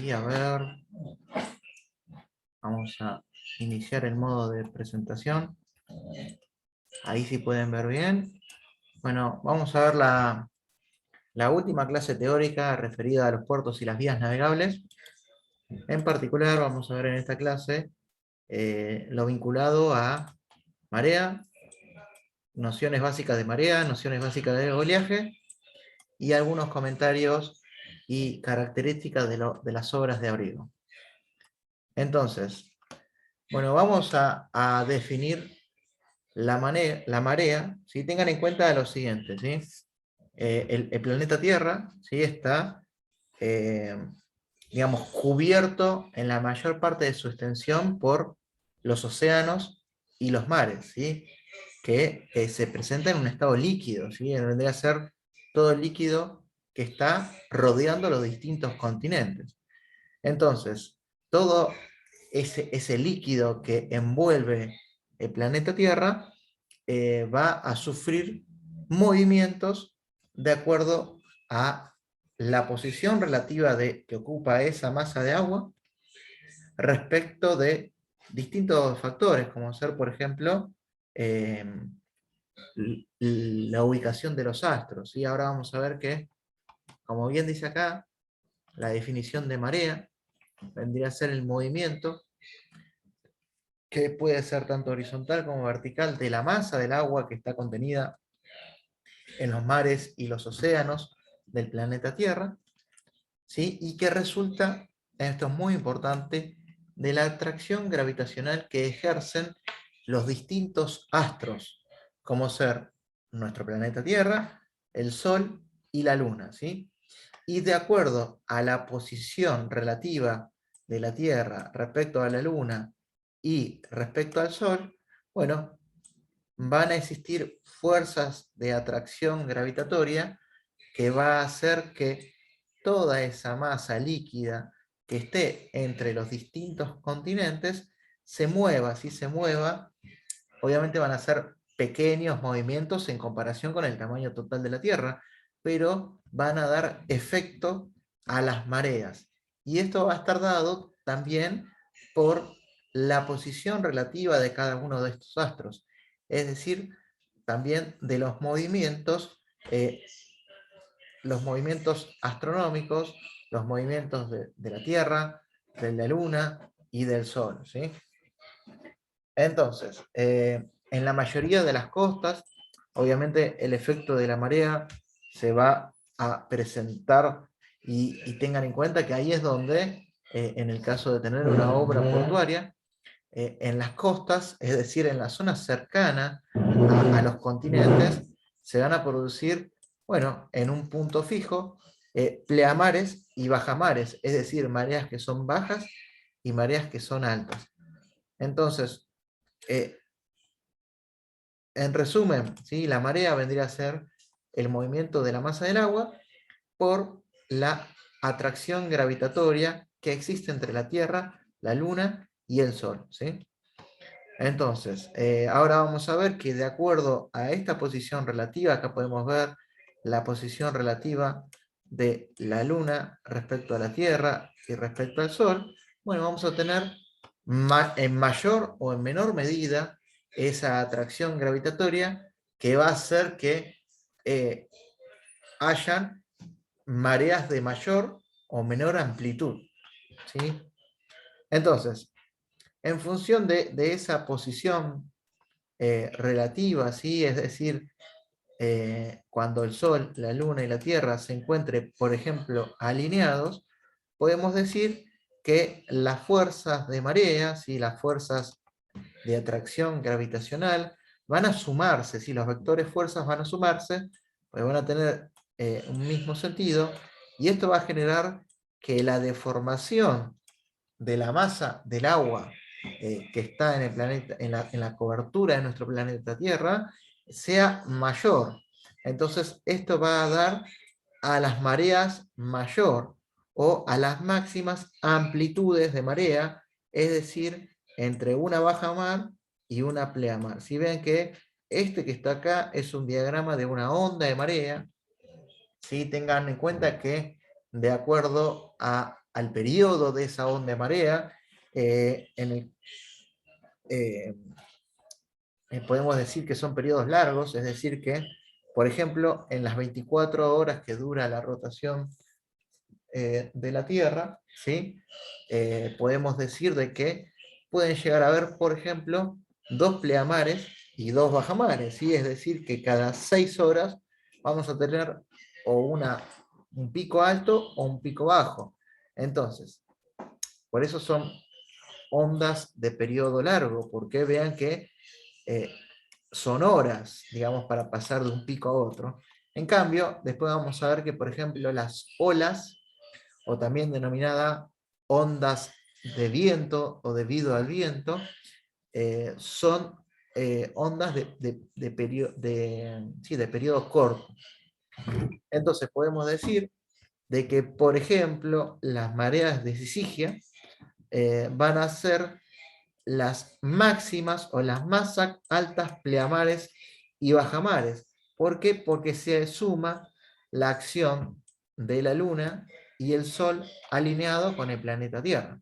Y a ver, vamos a iniciar el modo de presentación. Ahí sí pueden ver bien. Bueno, vamos a ver la última clase teórica referida a los puertos y las vías navegables. En particular vamos a ver en esta clase lo vinculado a marea, nociones básicas de marea, nociones básicas de oleaje y algunos comentarios y características de las obras de abrigo. Entonces, bueno, vamos a definir la marea, ¿sí? Tengan en cuenta lo siguiente, ¿sí? El planeta Tierra, ¿sí? Está, digamos, cubierto en la mayor parte de su extensión por los océanos y los mares, ¿sí? Que se presenta en un estado líquido, ¿sí? Vendría a ser todo el líquido que está rodeando los distintos continentes. Entonces, todo ese líquido que envuelve el planeta Tierra va a sufrir movimientos de acuerdo a la posición relativa que ocupa esa masa de agua respecto de distintos factores, como ser, por ejemplo, eh, la ubicación de los astros. Y ahora vamos a ver que, como bien dice acá, la definición de marea vendría a ser el movimiento que puede ser tanto horizontal como vertical de la masa del agua que está contenida en los mares y los océanos del planeta Tierra, ¿sí? Y que resulta, esto es muy importante, de la atracción gravitacional que ejercen los distintos astros, como ser nuestro planeta Tierra, el Sol y la Luna, ¿sí? Y de acuerdo a la posición relativa de la Tierra respecto a la Luna y respecto al Sol, bueno, van a existir fuerzas de atracción gravitatoria que va a hacer que toda esa masa líquida que esté entre los distintos continentes se mueva. Si se mueva, obviamente van a ser pequeños movimientos en comparación con el tamaño total de la Tierra, pero van a dar efecto a las mareas. Y esto va a estar dado también por la posición relativa de cada uno de estos astros. Es decir, también de los movimientos astronómicos, los movimientos de la Tierra, de la Luna y del Sol, ¿sí? Entonces, en la mayoría de las costas, obviamente el efecto de la marea se va a presentar y tengan en cuenta que ahí es donde, en el caso de tener una obra portuaria, en las costas, es decir, en la zona cercana a los continentes, se van a producir, bueno, en un punto fijo, pleamares y bajamares, es decir, mareas que son bajas y mareas que son altas. Entonces, eh, en resumen, ¿sí? La marea vendría a ser el movimiento de la masa del agua por la atracción gravitatoria que existe entre la Tierra, la Luna y el Sol, ¿sí? Entonces, ahora vamos a ver que de acuerdo a esta posición relativa, acá podemos ver la posición relativa de la Luna respecto a la Tierra y respecto al Sol, bueno, vamos a tener en mayor o en menor medida esa atracción gravitatoria que va a hacer que hayan mareas de mayor o menor amplitud, ¿sí? Entonces, en función de esa posición relativa, ¿sí? Es decir, cuando el Sol, la Luna y la Tierra se encuentren, por ejemplo, alineados, podemos decir que las fuerzas de marea, ¿sí? Las fuerzas de atracción gravitacional van a sumarse, ¿sí? Los vectores fuerzas van a sumarse, pues van a tener un mismo sentido, y esto va a generar que la deformación de la masa del agua que está en el planeta, en la cobertura de nuestro planeta Tierra, sea mayor. Entonces, esto va a dar a las mareas mayor o a las máximas amplitudes de marea, es decir, entre una baja mar y una pleamar. Si ven que este que está acá es un diagrama de una onda de marea, ¿sí? Tengan en cuenta que de acuerdo a al periodo de esa onda de marea, en el, eh, podemos decir que son periodos largos, es decir que, por ejemplo, en las 24 horas que dura la rotación de la Tierra, ¿sí? Podemos decir de que pueden llegar a haber, por ejemplo, dos pleamares y dos bajamares, ¿sí? Es decir, que cada 6 horas vamos a tener o un pico alto o un pico bajo. Entonces, por eso son ondas de periodo largo, porque vean que eh, son horas, digamos, para pasar de un pico a otro. En cambio, después vamos a ver que, por ejemplo, las olas, o también denominada ondas de viento o debido al viento, son ondas sí, de periodo corto. Entonces podemos decir de que, por ejemplo, las mareas de Sisigia van a ser las máximas o las más altas pleamares y bajamares. ¿Por qué? Porque se suma la acción de la Luna y el Sol alineado con el planeta Tierra.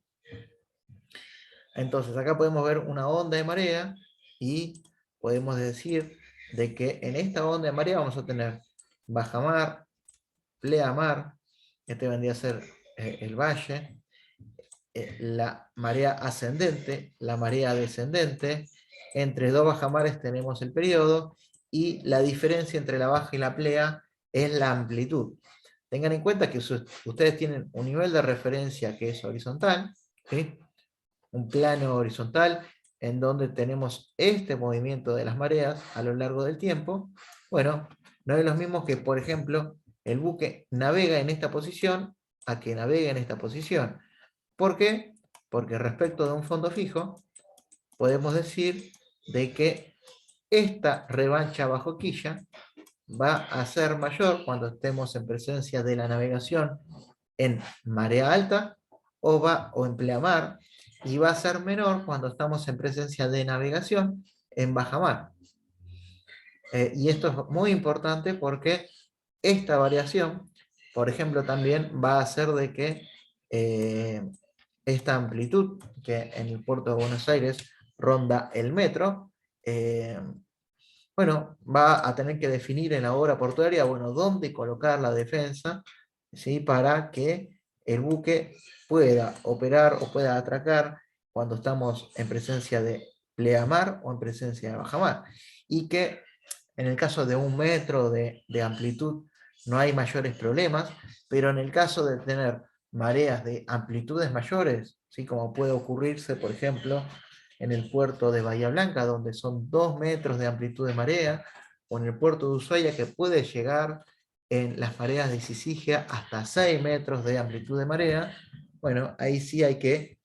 Entonces acá podemos ver una onda de marea y podemos decir de que en esta onda de marea vamos a tener bajamar, pleamar, este vendría a ser el valle, la marea ascendente, la marea descendente, entre dos bajamares tenemos el periodo y la diferencia entre la baja y la plea es la amplitud. Tengan en cuenta que ustedes tienen un nivel de referencia que es horizontal, ¿sí? Un plano horizontal en donde tenemos este movimiento de las mareas a lo largo del tiempo. Bueno, no es lo mismo que, por ejemplo, el buque navega en esta posición a que navegue en esta posición. ¿Por qué? Porque respecto de un fondo fijo, podemos decir de que esta revancha bajo quilla va a ser mayor cuando estemos en presencia de la navegación en marea alta o en pleamar, y va a ser menor cuando estamos en presencia de navegación en baja mar. Y esto es muy importante porque esta variación, por ejemplo, también va a hacer de que esta amplitud, que en el puerto de Buenos Aires ronda el metro, bueno, va a tener que definir en la obra portuaria, bueno, dónde colocar la defensa, ¿sí? Para que el buque pueda operar o pueda atracar cuando estamos en presencia de pleamar o en presencia de bajamar. Y que en el caso de un metro de amplitud no hay mayores problemas, pero en el caso de tener mareas de amplitudes mayores, ¿sí? Como puede ocurrirse, por ejemplo, en el puerto de Bahía Blanca, donde son 2 metros de amplitud de marea, o en el puerto de Ushuaia, que puede llegar en las mareas de Sisigia hasta 6 metros de amplitud de marea. Bueno, ahí sí hay que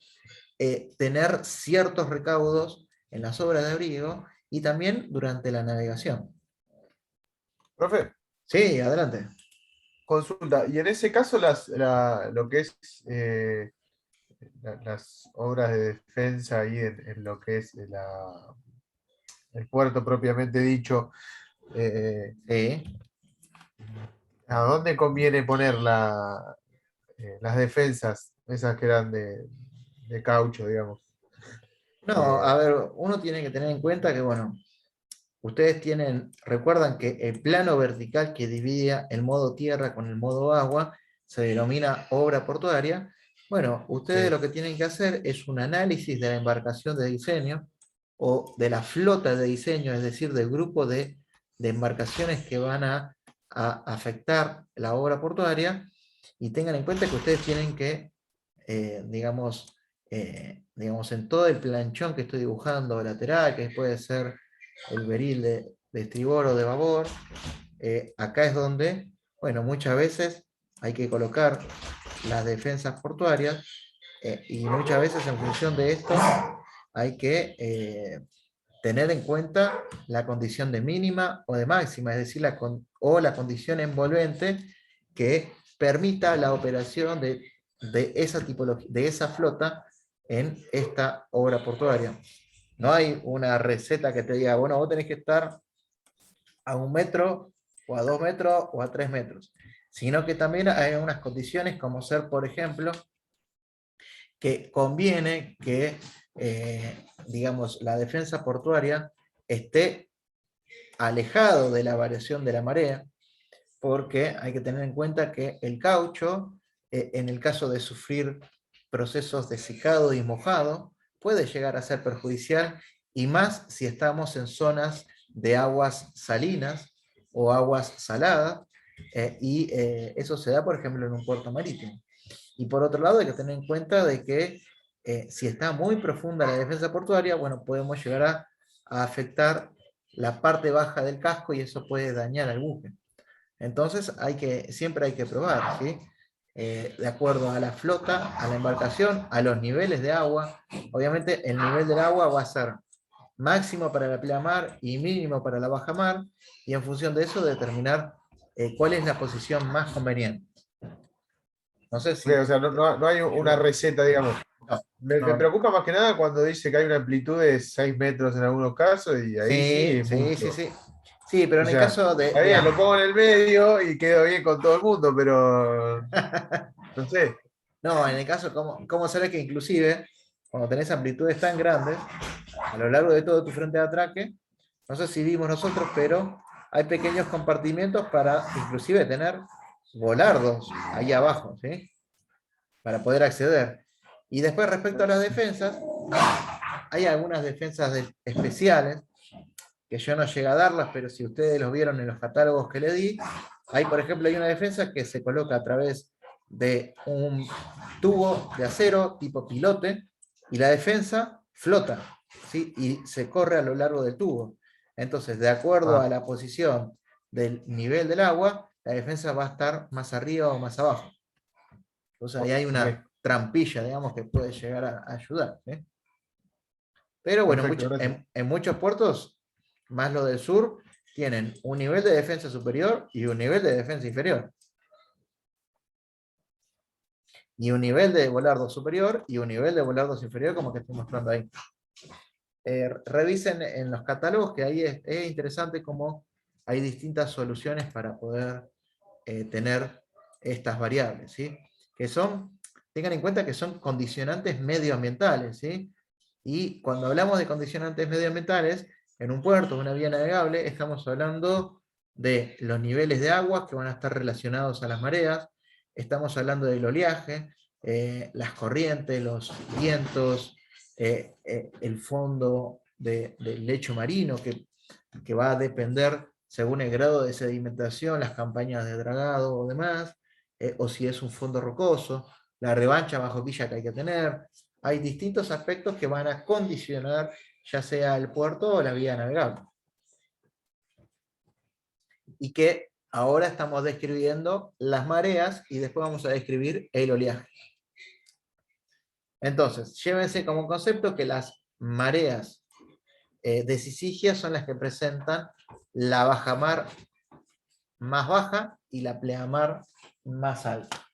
tener ciertos recaudos en las obras de abrigo y también durante la navegación. Profe, Sí, adelante. consulta, y en ese caso lo que es las obras de defensa ahí en lo que es el puerto propiamente dicho, eh, Sí. ¿a dónde conviene poner las defensas, esas que eran de caucho, digamos? No, Eh, a ver, uno tiene que tener en cuenta que, bueno, ustedes recuerdan que el plano vertical que dividía el modo tierra con el modo agua se denomina obra portuaria. Bueno, ustedes sí, lo que tienen que hacer es un análisis de la embarcación de diseño o de la flota de diseño, es decir, del grupo de embarcaciones que van a afectar la obra portuaria, y tengan en cuenta que ustedes tienen que, digamos, en todo el planchón que estoy dibujando lateral, que puede ser el beril de estribor o de babor, acá es donde, bueno, muchas veces hay que colocar las defensas portuarias, y muchas veces en función de esto hay que tener en cuenta la condición de mínima o de máxima, es decir, o la condición envolvente que permita la operación de esa tipología, de esa flota en esta obra portuaria. No hay una receta que te diga, bueno, vos tenés que estar a 1 metro, o a 2 metros, o a 3 metros, sino que también hay unas condiciones como ser, por ejemplo, que conviene que, digamos, la defensa portuaria esté alejado de la variación de la marea, porque hay que tener en cuenta que el caucho, en el caso de sufrir procesos de secado y mojado, puede llegar a ser perjudicial, y más si estamos en zonas de aguas salinas o aguas saladas, eso se da, por ejemplo, en un puerto marítimo. Y por otro lado, hay que tener en cuenta de que si está muy profunda la defensa portuaria, bueno, podemos llegar a afectar la parte baja del casco y eso puede dañar al buque. Entonces siempre hay que probar, ¿sí? De acuerdo a la flota, a la embarcación, a los niveles de agua. Obviamente el nivel del agua va a ser máximo para la pleamar y mínimo para la bajamar, y en función de eso determinar cuál es la posición más conveniente. No sé Ok, si... o sea, no hay una receta, digamos. No, Me no. preocupa más que nada cuando dice que hay una amplitud de 6 metros en algunos casos y ahí sí Sí, es sí, sí, mucho. sí. Sí, pero O en el sea, caso está de bien, lo pongo en el medio y quedo bien con todo el mundo, pero no sé. no, en el caso, ¿cómo será que inclusive cuando tenés amplitudes tan grandes, a lo largo de todo tu frente de atraque, no sé si vimos nosotros, pero hay pequeños compartimientos para inclusive tener volardos ahí abajo, ¿sí? Para poder acceder. Y después respecto a las defensas, hay algunas defensas especiales que yo no llegué a darlas, pero si ustedes los vieron en los catálogos que le di, hay, por ejemplo, hay una defensa que se coloca a través de un tubo de acero tipo pilote, y la defensa flota, ¿sí? Y se corre a lo largo del tubo. Entonces, de acuerdo a Ah, la posición del nivel del agua, la defensa va a estar más arriba o más abajo. Entonces, ahí hay una ok, trampilla, digamos, que puede llegar a ayudar, ¿eh? Pero bueno, perfecto, gracias. en muchos puertos, más lo del sur, tienen un nivel de defensa superior y un nivel de defensa inferior. Y un nivel de volardo superior y un nivel de volardos inferior, como que estoy mostrando ahí. Revisen en los catálogos, que ahí es interesante cómo hay distintas soluciones para poder tener estas variables, ¿sí? Que son, tengan en cuenta que son condicionantes medioambientales, ¿sí? Y cuando hablamos de condicionantes medioambientales, en un puerto, en una vía navegable, estamos hablando de los niveles de agua que van a estar relacionados a las mareas, estamos hablando del oleaje, las corrientes, los vientos, el fondo del lecho marino, que va a depender según el grado de sedimentación, las campañas de dragado o demás, o si es un fondo rocoso, la revancha bajo quilla que hay que tener. Hay distintos aspectos que van a condicionar ya sea el puerto o la vía navegable. Y que ahora estamos describiendo las mareas y después vamos a describir el oleaje. Entonces, llévense como concepto que las mareas de Sisigia son las que presentan la bajamar más baja y la pleamar más alta.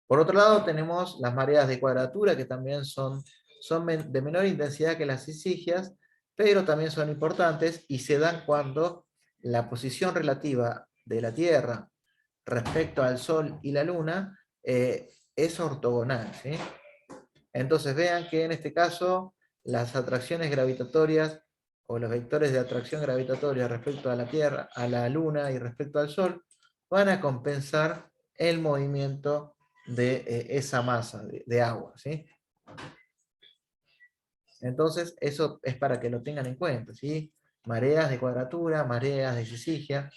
Por otro lado, tenemos las mareas de cuadratura, que también son de menor intensidad que las sisigias, pero también son importantes y se dan cuando la posición relativa de la Tierra respecto al Sol y la Luna es ortogonal, ¿sí? Entonces vean que en este caso las atracciones gravitatorias o los vectores de atracción gravitatoria respecto a la Tierra, a la Luna y respecto al Sol van a compensar el movimiento de esa masa de agua, ¿sí? Entonces eso es para que lo tengan en cuenta, ¿sí? Mareas de cuadratura, mareas de sisigia.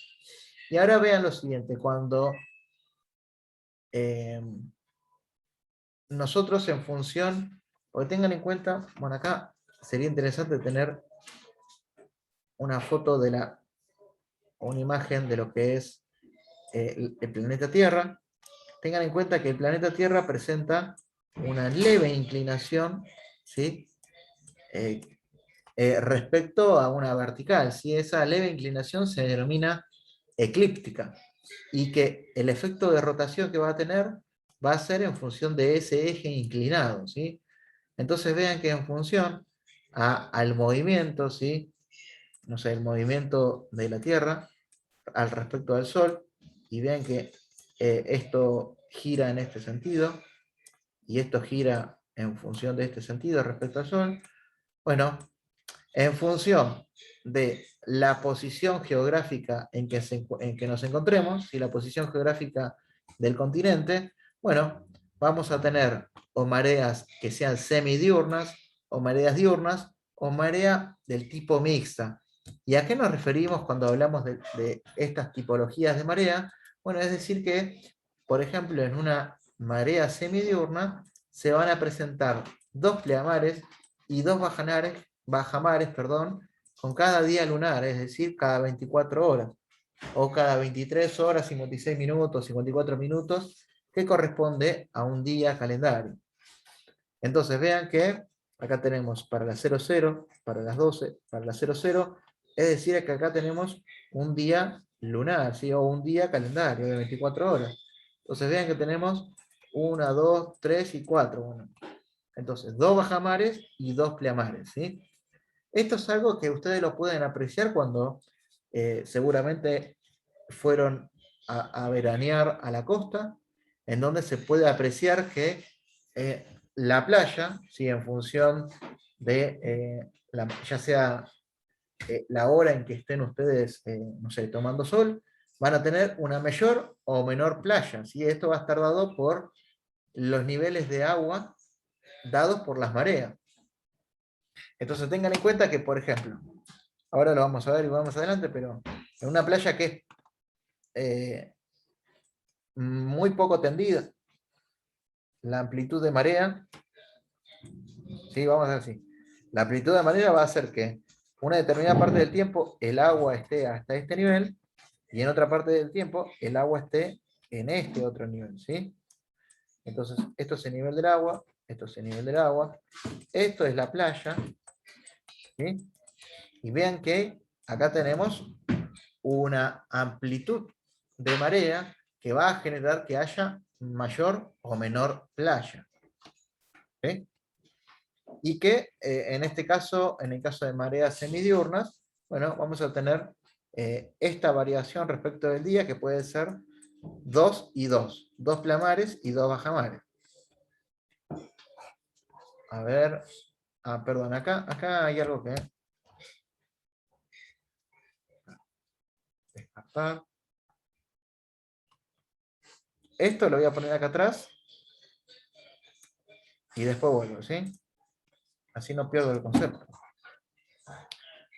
Y ahora vean lo siguiente, cuando eh, nosotros en función, porque tengan en cuenta, bueno, acá sería interesante tener una foto una imagen de lo que es el planeta Tierra. Tengan en cuenta que el planeta Tierra presenta una leve inclinación, ¿sí? Eh, respecto a una vertical, ¿sí? Esa leve inclinación se denomina eclíptica, y que el efecto de rotación que va a tener va a ser en función de ese eje inclinado, ¿sí? Entonces vean que en función al movimiento, ¿sí? No sé, el movimiento de la Tierra al respecto del Sol, y vean que esto gira en este sentido, y esto gira en función de este sentido respecto al Sol, bueno, en función de la posición geográfica en que nos encontremos, y la posición geográfica del continente, bueno, vamos a tener o mareas que sean semidiurnas, o mareas diurnas, o marea del tipo mixta. ¿Y a qué nos referimos cuando hablamos de estas tipologías de marea? Bueno, es decir que, por ejemplo, en una marea semidiurna se van a presentar dos pleamares y dos bajamares, perdón, con cada día lunar, es decir, cada 24 horas, o cada 23 horas, 56 minutos, 54 minutos, que corresponde a un día calendario. Entonces vean que acá tenemos para las 00, para las 12, para las 00, es decir, que acá tenemos un día lunar, ¿sí? O un día calendario de 24 horas. Entonces vean que tenemos 1, 2, 3 y 4. Bueno, entonces, dos bajamares y dos pleamares, ¿sí? Esto es algo que ustedes lo pueden apreciar cuando seguramente fueron a veranear a la costa, en donde se puede apreciar que la playa, ¿sí? En función de, ya sea la hora en que estén ustedes, no sé, tomando sol, van a tener una mayor o menor playa, ¿sí? Esto va a estar dado por los niveles de agua dados por las mareas. Entonces tengan en cuenta que, por ejemplo, ahora lo vamos a ver y vamos más adelante, pero en una playa que es muy poco tendida, la amplitud de marea, ¿sí? Vamos a ver así. La amplitud de marea va a hacer que una determinada parte del tiempo el agua esté hasta este nivel y en otra parte del tiempo el agua esté en este otro nivel, ¿sí? Entonces, esto es el nivel del agua, esto es el nivel del agua, esto es la playa, ¿sí? Y vean que acá tenemos una amplitud de marea que va a generar que haya mayor o menor playa. ¿Sí? Y que en este caso, en el caso de mareas semidiurnas, bueno, vamos a tener esta variación respecto del día que puede ser 2 y 2, 2 pleamares y 2 bajamares. A ver, perdón, acá hay algo que descartar. Esto lo voy a poner acá atrás y después vuelvo, ¿sí? Así no pierdo el concepto.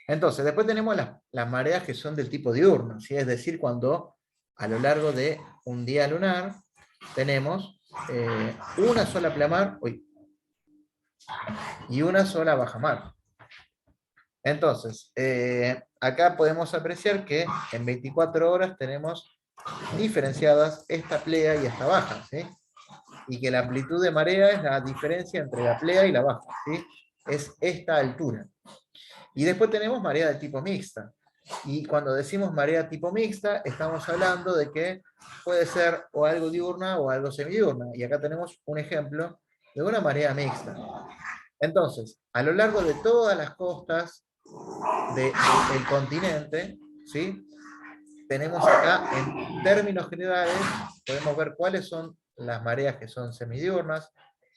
Entonces, después tenemos las mareas que son del tipo diurno, ¿sí? Es decir, cuando a lo largo de un día lunar tenemos una sola pleamar y una sola bajamar. Entonces, acá podemos apreciar que en 24 horas tenemos diferenciadas esta plea y esta baja, ¿sí? Y que la amplitud de marea es la diferencia entre la plea y la baja, ¿sí? Es esta altura. Y después tenemos marea de tipo mixta. Y cuando decimos marea tipo mixta, estamos hablando de que puede ser o algo diurna o algo semidiurna. Y acá tenemos un ejemplo de una marea mixta. Entonces, a lo largo de todas las costas del continente, ¿sí? Tenemos acá, en términos generales, podemos ver cuáles son las mareas que son semidiurnas,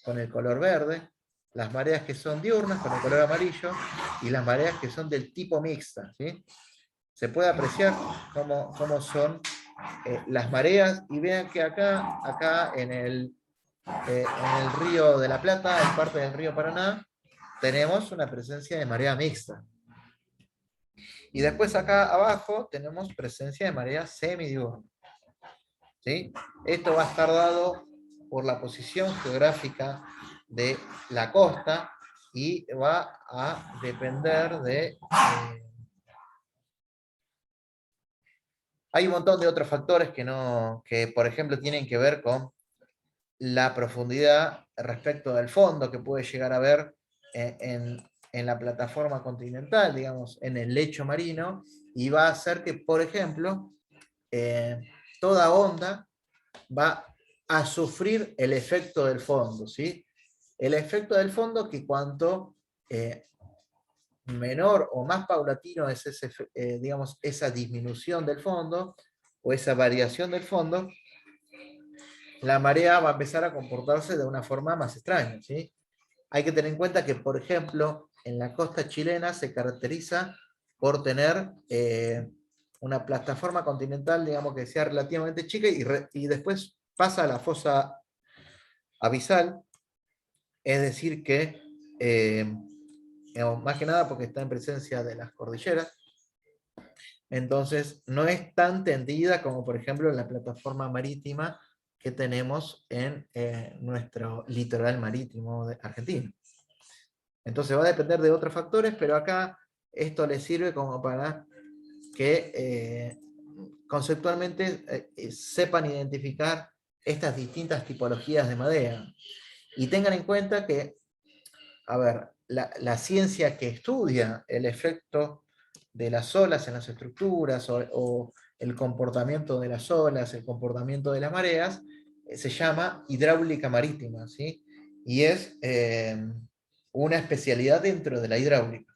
con el color verde, las mareas que son diurnas, con el color amarillo, y las mareas que son del tipo mixta, ¿sí? Se puede apreciar cómo son las mareas, y vean que acá en el río de la Plata, en parte del río Paraná, tenemos una presencia de marea mixta. Y después acá abajo tenemos presencia de marea semidiurna. ¿Sí? Esto va a estar dado por la posición geográfica de la costa y va a depender de... hay un montón de otros factores que, por ejemplo, tienen que ver con la profundidad respecto del fondo que puede llegar a haber en la plataforma continental, digamos, en el lecho marino, y va a hacer que, por ejemplo, toda onda va a sufrir el efecto del fondo, ¿sí? El efecto del fondo que cuanto menor o más paulatino es digamos, esa disminución del fondo o esa variación del fondo, la marea va a empezar a comportarse de una forma más extraña, ¿sí? Hay que tener en cuenta que, por ejemplo, en la costa chilena se caracteriza por tener una plataforma continental, digamos, que sea relativamente chica y después pasa a la fosa abisal, es decir que, digamos, más que nada porque está en presencia de las cordilleras, entonces no es tan tendida como por ejemplo en la plataforma marítima que tenemos en nuestro litoral marítimo de Argentina. Entonces va a depender de otros factores, pero acá esto les sirve como para que conceptualmente sepan identificar estas distintas tipologías de marea. Y tengan en cuenta que, a ver, la ciencia que estudia el efecto de las olas en las estructuras o el comportamiento de las olas, el comportamiento de las mareas, se llama hidráulica marítima, ¿sí? Y es una especialidad dentro de la hidráulica.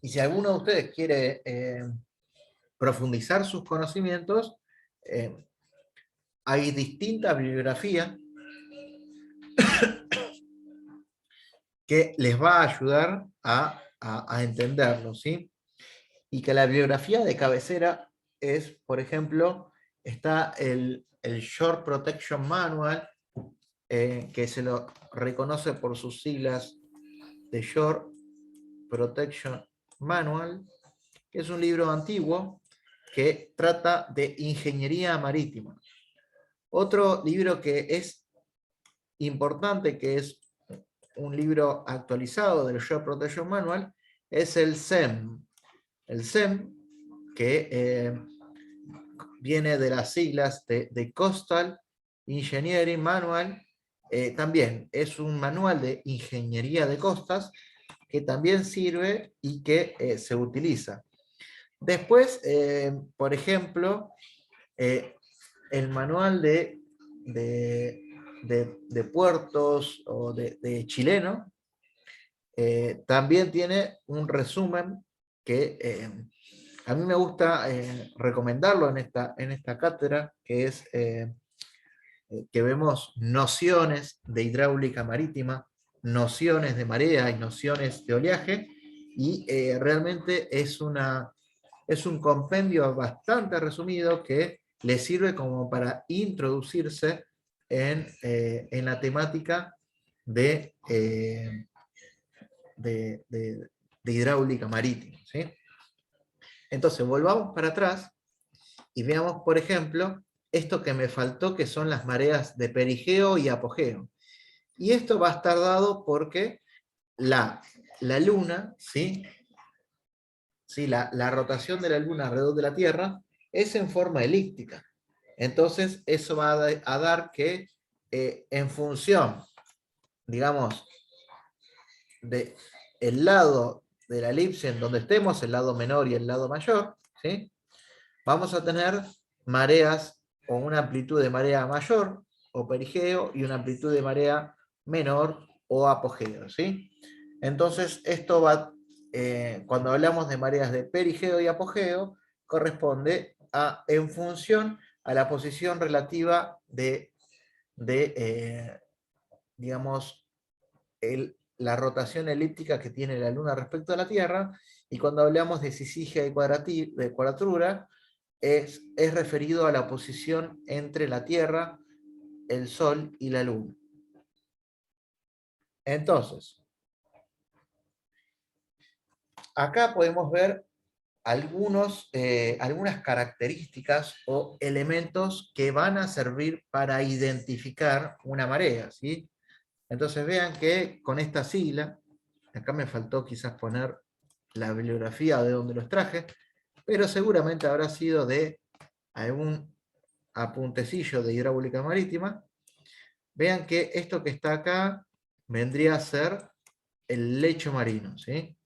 Y si alguno de ustedes quiere profundizar sus conocimientos, hay distintas bibliografías que les va a ayudar a entenderlo, ¿sí? Y que la bibliografía de cabecera es, por ejemplo, está el Shore Protection Manual, que se lo reconoce por sus siglas de Shore Protection Manual, que es un libro antiguo que trata de ingeniería marítima. Otro libro que es importante, que es un libro actualizado del Shore Protection Manual, es el SEM. El SEM, que viene de las siglas de Coastal Engineering Manual, también es un manual de ingeniería de costas que también sirve y que se utiliza. Después, por ejemplo, el manual de puertos o de chileno también tiene un resumen que a mí me gusta recomendarlo en esta cátedra, que es que vemos nociones de hidráulica marítima, nociones de marea y nociones de oleaje, y realmente es un compendio bastante resumido que le sirve como para introducirse en la temática de, de hidráulica marítima, ¿sí? Entonces, volvamos para atrás y veamos, por ejemplo, esto que me faltó, que son las mareas de perigeo y apogeo. Y esto va a estar dado porque la Luna, ¿sí? ¿Sí? La rotación de la Luna alrededor de la Tierra es en forma elíptica. Entonces, eso va a dar que en función, digamos, de el lado de la elipse en donde estemos, el lado menor y el lado mayor, ¿sí? Vamos a tener mareas o una amplitud de marea mayor o perigeo y una amplitud de marea menor o apogeo, ¿sí? Entonces, esto va, cuando hablamos de mareas de perigeo y apogeo, corresponde en función a la posición relativa de digamos, la rotación elíptica que tiene la Luna respecto a la Tierra, y cuando hablamos de cisigia y de cuadratura, es referido a la posición entre la Tierra, el Sol y la Luna. Entonces, acá podemos ver algunas características o elementos que van a servir para identificar una marea, ¿sí? Entonces vean que con esta sigla, acá me faltó quizás poner la bibliografía de donde los traje, pero seguramente habrá sido de algún apuntecillo de hidráulica marítima. Vean que esto que está acá vendría a ser el lecho marino, ¿sí?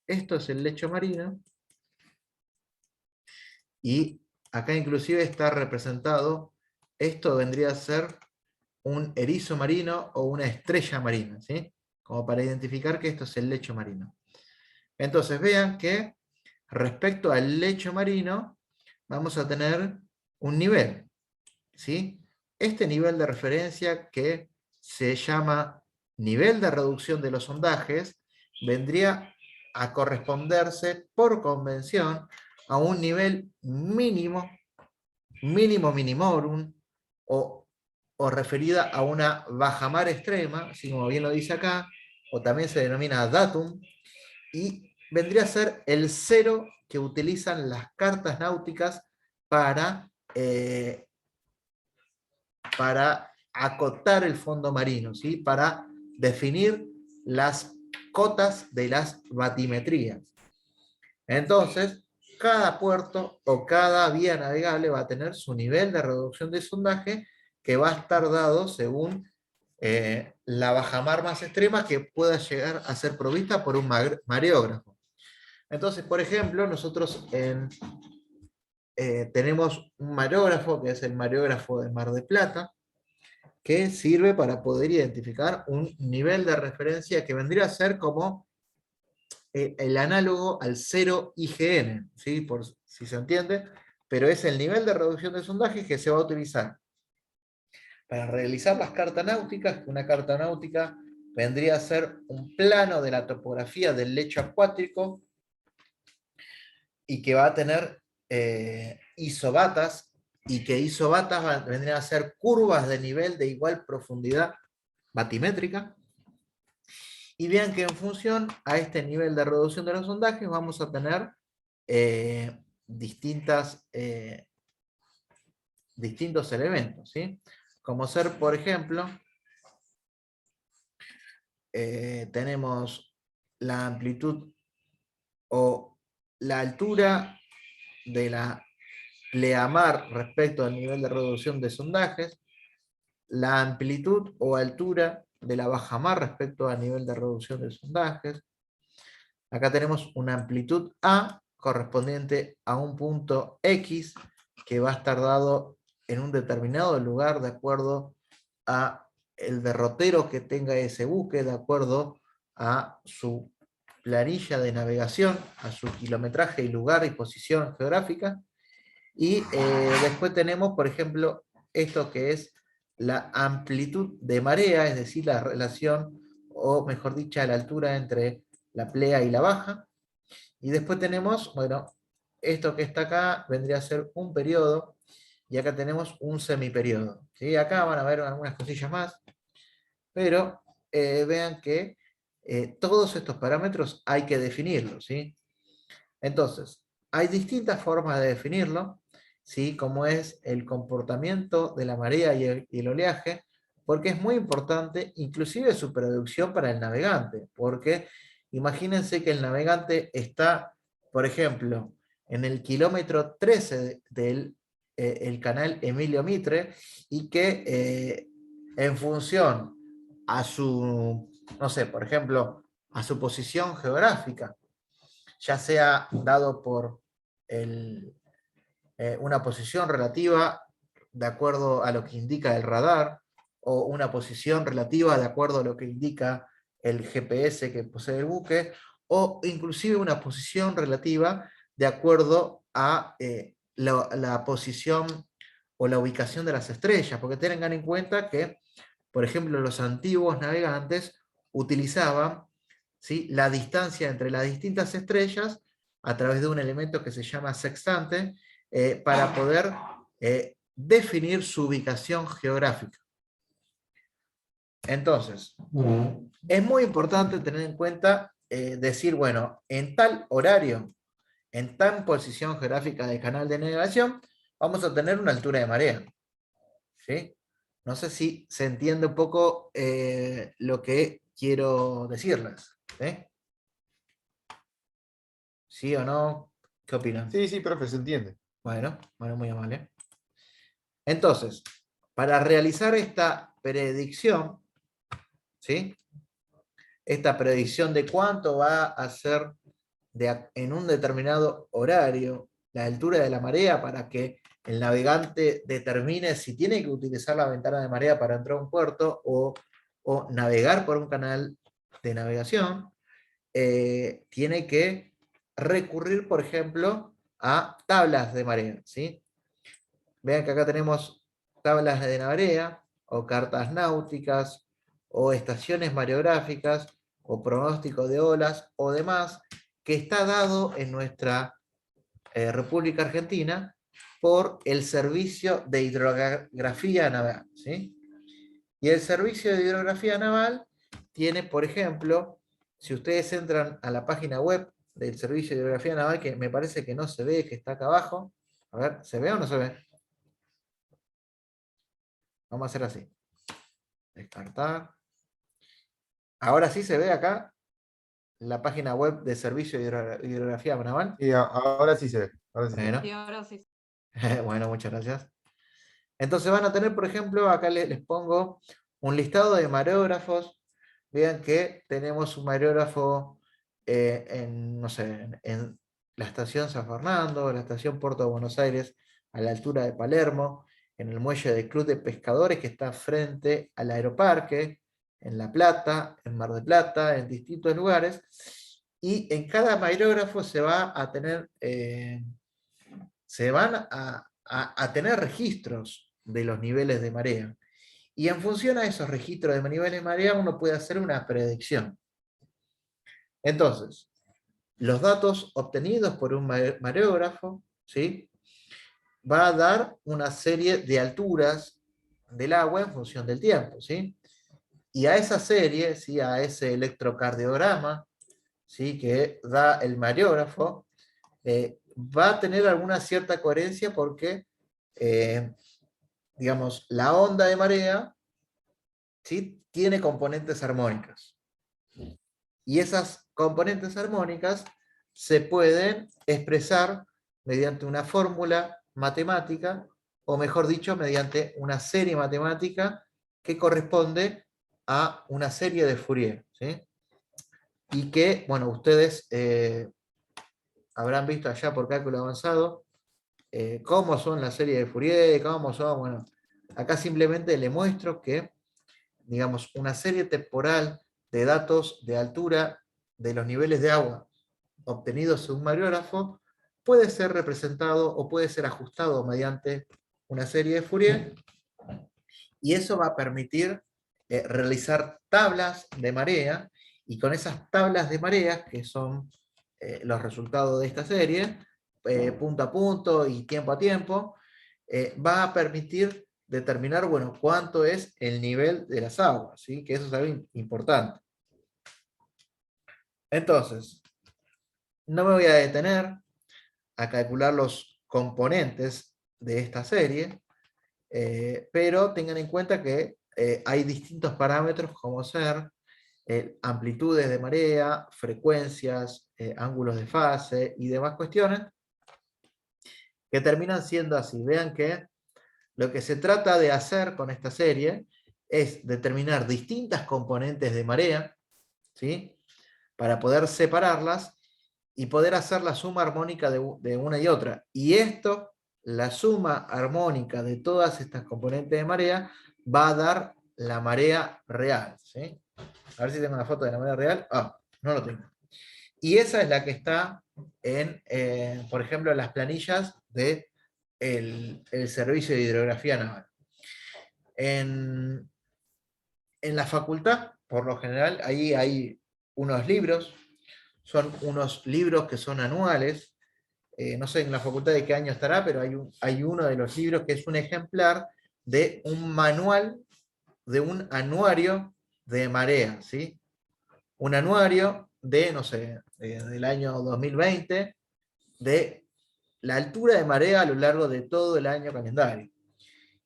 Esto es el lecho marino, y acá inclusive está representado, esto vendría a ser un erizo marino o una estrella marina, ¿sí? Como para identificar que esto es el lecho marino. Entonces vean que respecto al lecho marino, vamos a tener un nivel, ¿sí? Este nivel de referencia, que se llama nivel de reducción de los ondajes, vendría a corresponderse por convención a un nivel mínimo, mínimo minimorum, o referida a una bajamar extrema, así como bien lo dice acá, o también se denomina datum, y vendría a ser el cero que utilizan las cartas náuticas para acotar el fondo marino, ¿sí? Para definir las cotas de las batimetrías. Entonces, cada puerto o cada vía navegable va a tener su nivel de reducción de sondaje, que va a estar dado según la bajamar más extrema que pueda llegar a ser provista por un mareógrafo. Entonces, por ejemplo, nosotros tenemos un mareógrafo, que es el mareógrafo de Mar del Plata, que sirve para poder identificar un nivel de referencia que vendría a ser como el análogo al 0 IGN, ¿sí? Por si se entiende, pero es el nivel de reducción de sondaje que se va a utilizar para realizar las cartas náuticas. Una carta náutica vendría a ser un plano de la topografía del lecho acuático, y que va a tener isobatas, y que isobatas vendrían a ser curvas de nivel de igual profundidad batimétrica. Y vean que en función a este nivel de reducción de los sondajes vamos a tener distintos elementos, ¿sí? Como ser, por ejemplo, tenemos la amplitud o la altura de la pleamar respecto al nivel de reducción de sondajes, la amplitud o altura de la bajamar respecto al nivel de reducción de sondajes. Acá tenemos una amplitud A correspondiente a un punto X, que va a estar dado en un determinado lugar de acuerdo a el derrotero que tenga ese buque, de acuerdo a su planilla de navegación, a su kilometraje y lugar y posición geográfica. Y después tenemos, por ejemplo, esto que es la amplitud de marea, es decir, la relación, o mejor dicho, la altura entre la plea y la baja. Y después tenemos, bueno, esto que está acá vendría a ser un periodo, y acá tenemos un semiperiodo, ¿sí? Acá van a ver algunas cosillas más, pero vean que todos estos parámetros hay que definirlos, ¿sí? Entonces, hay distintas formas de definirlo, ¿sí? Como es el comportamiento de la marea y el oleaje, porque es muy importante, inclusive su predicción para el navegante, porque imagínense que el navegante está, por ejemplo, en el kilómetro 13 del el canal Emilio Mitre, y que en función a su, no sé, por ejemplo, a su posición geográfica, ya sea dado por una posición relativa de acuerdo a lo que indica el radar, o una posición relativa de acuerdo a lo que indica el GPS que posee el buque, o inclusive una posición relativa de acuerdo a la posición o la ubicación de las estrellas, porque tengan en cuenta que, por ejemplo, los antiguos navegantes utilizaban, ¿sí?, la distancia entre las distintas estrellas a través de un elemento que se llama sextante, para poder definir su ubicación geográfica. Entonces, es muy importante tener en cuenta, decir, bueno, en tal horario, en tal posición geográfica del canal de navegación, vamos a tener una altura de marea, ¿sí? No sé si se entiende un poco lo que quiero decirles, ¿sí? ¿Sí o no? ¿Qué opinan? Sí, sí, profe, se entiende. Bueno, muy amable. Entonces, para realizar esta predicción, ¿sí?, esta predicción de cuánto va a ser en un determinado horario la altura de la marea, para que el navegante determine si tiene que utilizar la ventana de marea para entrar a un puerto o navegar por un canal de navegación, tiene que recurrir, por ejemplo, a tablas de marea, ¿sí? Vean que acá tenemos tablas de marea, o cartas náuticas, o estaciones mareográficas, o pronóstico de olas, o demás, que está dado en nuestra República Argentina por el Servicio de Hidrografía Naval, ¿sí? Y el Servicio de Hidrografía Naval tiene, por ejemplo, si ustedes entran a la página web del Servicio de Hidrografía Naval, que me parece que no se ve, que está acá abajo. A ver, ¿se ve o no se ve? Vamos a hacer así. Descartar. Ahora sí se ve acá la página web del Servicio de Hidrografía Naval. Y ahora sí se ve. Ahora sí se ve. Bueno, Y ahora sí. bueno, muchas gracias. Entonces van a tener, por ejemplo, acá les pongo un listado de mareógrafos. Vean que tenemos un mareógrafo no sé, en la estación San Fernando, la estación Puerto de Buenos Aires, a la altura de Palermo, en el muelle del Club de Pescadores que está frente al Aeroparque, en La Plata, en Mar del Plata, en distintos lugares. Y en cada mareógrafo se va a tener, se van a tener registros de los niveles de marea. Y en función a esos registros de niveles de marea, uno puede hacer una predicción. Entonces, los datos obtenidos por un mareógrafo, ¿sí?, va a dar una serie de alturas del agua en función del tiempo, ¿sí? Y a esa serie, ¿sí?, a ese electrocardiograma, ¿sí?, que da el mareógrafo, va a tener alguna cierta coherencia porque digamos, la onda de marea, ¿sí?, tiene componentes armónicas. Y esas componentes armónicas se pueden expresar mediante una fórmula matemática, o mejor dicho, mediante una serie matemática que corresponde a una serie de Fourier, ¿sí? Y que, bueno, ustedes habrán visto allá por cálculo avanzado cómo son las series de Fourier, cómo son, bueno, acá simplemente le muestro que, digamos, una serie temporal de datos de altura de los niveles de agua obtenidos en un mareógrafo puede ser representado o puede ser ajustado mediante una serie de Fourier, y eso va a permitir realizar tablas de marea, y con esas tablas de mareas, que son los resultados de esta serie, punto a punto y tiempo a tiempo, va a permitir determinar, bueno, cuánto es el nivel de las aguas, ¿sí?, que eso es algo importante. Entonces, no me voy a detener a calcular los componentes de esta serie, pero tengan en cuenta que hay distintos parámetros como ser amplitudes de marea, frecuencias, ángulos de fase y demás cuestiones que terminan siendo así. Vean que lo que se trata de hacer con esta serie es determinar distintas componentes de marea, ¿sí?, para poder separarlas y poder hacer la suma armónica de una y otra. Y esto, la suma armónica de todas estas componentes de marea, va a dar la marea real, ¿sí? A ver si tengo una foto de la marea real. Ah, no lo tengo. Y esa es la que está en, por ejemplo, en las planillas de el Servicio de Hidrografía Naval. En la facultad, por lo general, ahí hay unos libros, son unos libros que son anuales, no sé en la facultad de qué año estará, pero hay uno de los libros que es un ejemplar de un manual, de un anuario de marea, ¿sí? Un anuario de, no sé, del año 2020, de la altura de marea a lo largo de todo el año calendario.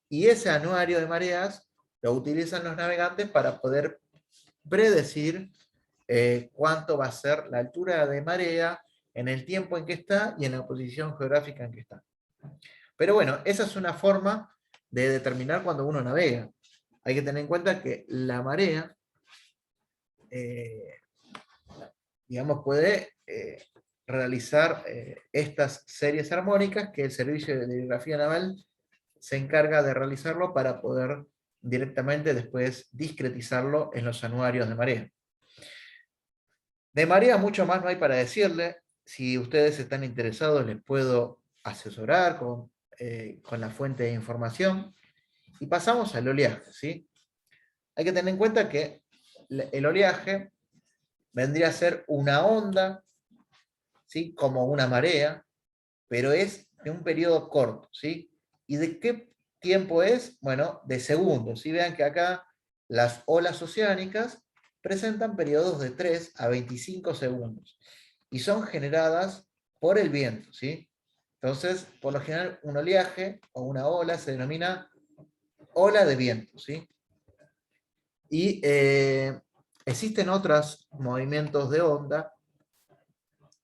Y ese anuario de mareas lo utilizan los navegantes para poder predecir cuánto va a ser la altura de marea en el tiempo en que está y en la posición geográfica en que está. Pero bueno, esa es una forma de determinar cuando uno navega. Hay que tener en cuenta que la marea, digamos, puede realizar estas series armónicas que el Servicio de Hidrografía Naval se encarga de realizarlo para poder directamente después discretizarlo en los anuarios de marea. De marea mucho más no hay para decirle. si ustedes están interesados, les puedo asesorar con la fuente de información. Y pasamos al oleaje, ¿sí? Hay que tener en cuenta que el oleaje vendría a ser una onda, ¿sí? Como una marea, pero es de un periodo corto, ¿sí? ¿Y de qué tiempo es? Bueno, de segundos, ¿sí? Vean que acá las olas oceánicas presentan periodos de 3 a 25 segundos y son generadas por el viento, ¿sí? Entonces, por lo general, un oleaje o una ola se denomina ola de viento, ¿sí? Y existen otros movimientos de onda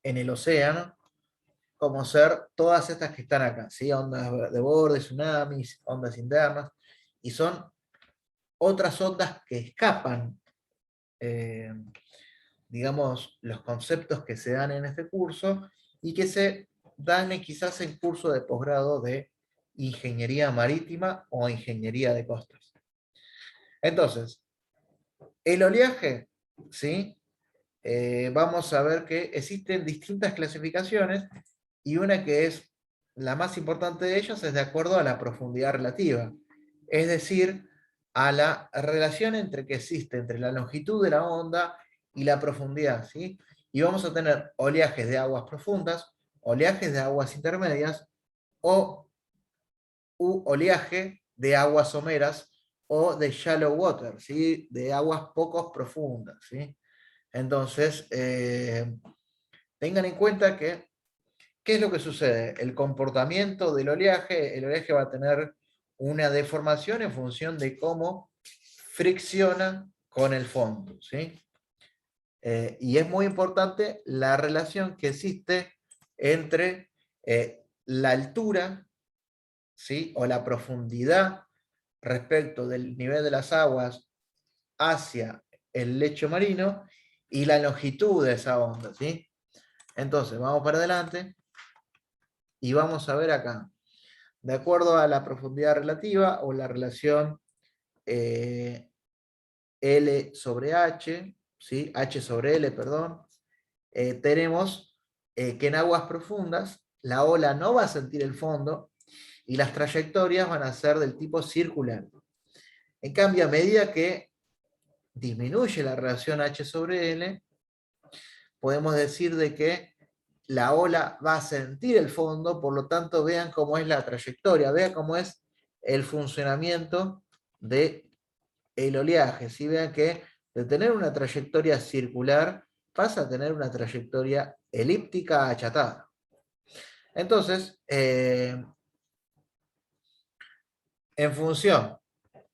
en el océano, como ser todas estas que están acá, ¿sí? Ondas de borde, tsunamis, ondas internas, y son otras ondas que escapan, eh, digamos, los conceptos que se dan en este curso y que se dan quizás en curso de posgrado de ingeniería marítima o ingeniería de costas. Entonces, el oleaje, ¿sí? Vamos a ver que existen distintas clasificaciones y una que es la más importante de ellas es de acuerdo a la profundidad relativa, es decir, a la relación que existe entre la longitud de la onda y la profundidad, ¿sí? Y vamos a tener oleajes de aguas profundas, oleajes de aguas intermedias o oleaje de aguas someras o de shallow water, ¿sí? De aguas poco profundas, ¿sí? Entonces, tengan en cuenta que, ¿qué es lo que sucede? El comportamiento del oleaje, el oleaje va a tener una deformación en función de cómo fricciona con el fondo, ¿sí? Y es muy importante la relación que existe entre la altura, ¿sí? O la profundidad respecto del nivel de las aguas hacia el lecho marino y la longitud de esa onda, ¿sí? Entonces, vamos para adelante y vamos a ver acá, de acuerdo a la profundidad relativa o la relación L sobre H, ¿sí? H sobre L, perdón, tenemos que en aguas profundas la ola no va a sentir el fondo y las trayectorias van a ser del tipo circular. En cambio, a medida que disminuye la relación H sobre L, podemos decir de que la ola va a sentir el fondo, por lo tanto vean cómo es la trayectoria, vean cómo es el funcionamiento del oleaje, ¿sí? Vean que de tener una trayectoria circular pasa a tener una trayectoria elíptica achatada. Entonces, en función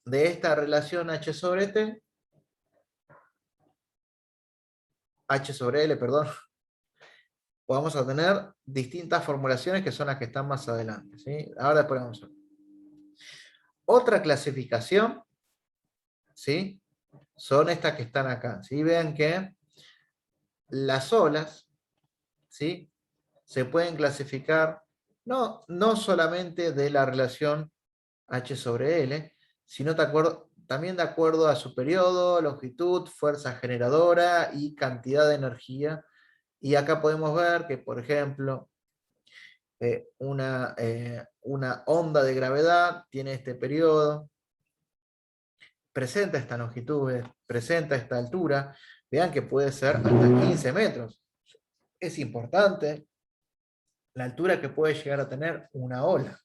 de esta relación H sobre T, H sobre L, perdón, vamos a tener distintas formulaciones que son las que están más adelante, ¿sí? Ahora después vamos a ver. Otra clasificación, ¿sí? Son estas que están acá, ¿sí? Vean que las olas, ¿sí? Se pueden clasificar no solamente de la relación H sobre L, sino también de acuerdo a su periodo, longitud, fuerza generadora y cantidad de energía. Y acá podemos ver que, por ejemplo, una onda de gravedad tiene este periodo, presenta esta longitud, presenta esta altura. Vean que puede ser hasta 15 metros. Es importante la altura que puede llegar a tener una ola.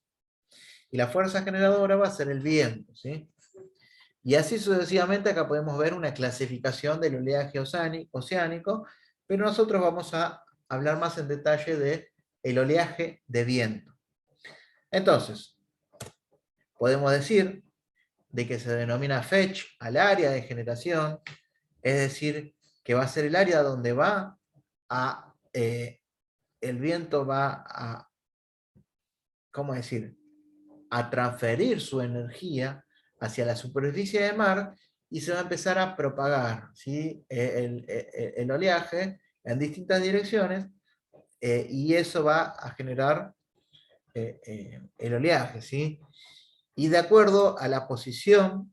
Y la fuerza generadora va a ser el viento, ¿sí? Y así sucesivamente acá podemos ver una clasificación del oleaje oceánico, pero nosotros vamos a hablar más en detalle del oleaje de viento. Entonces, podemos decir de que se denomina fetch al área de generación, es decir, que va a ser el área donde el viento va a, ¿cómo decir?, a transferir su energía hacia la superficie del mar y se va a empezar a propagar, ¿sí? El oleaje en distintas direcciones y eso va a generar el oleaje, ¿sí? Y de acuerdo a la posición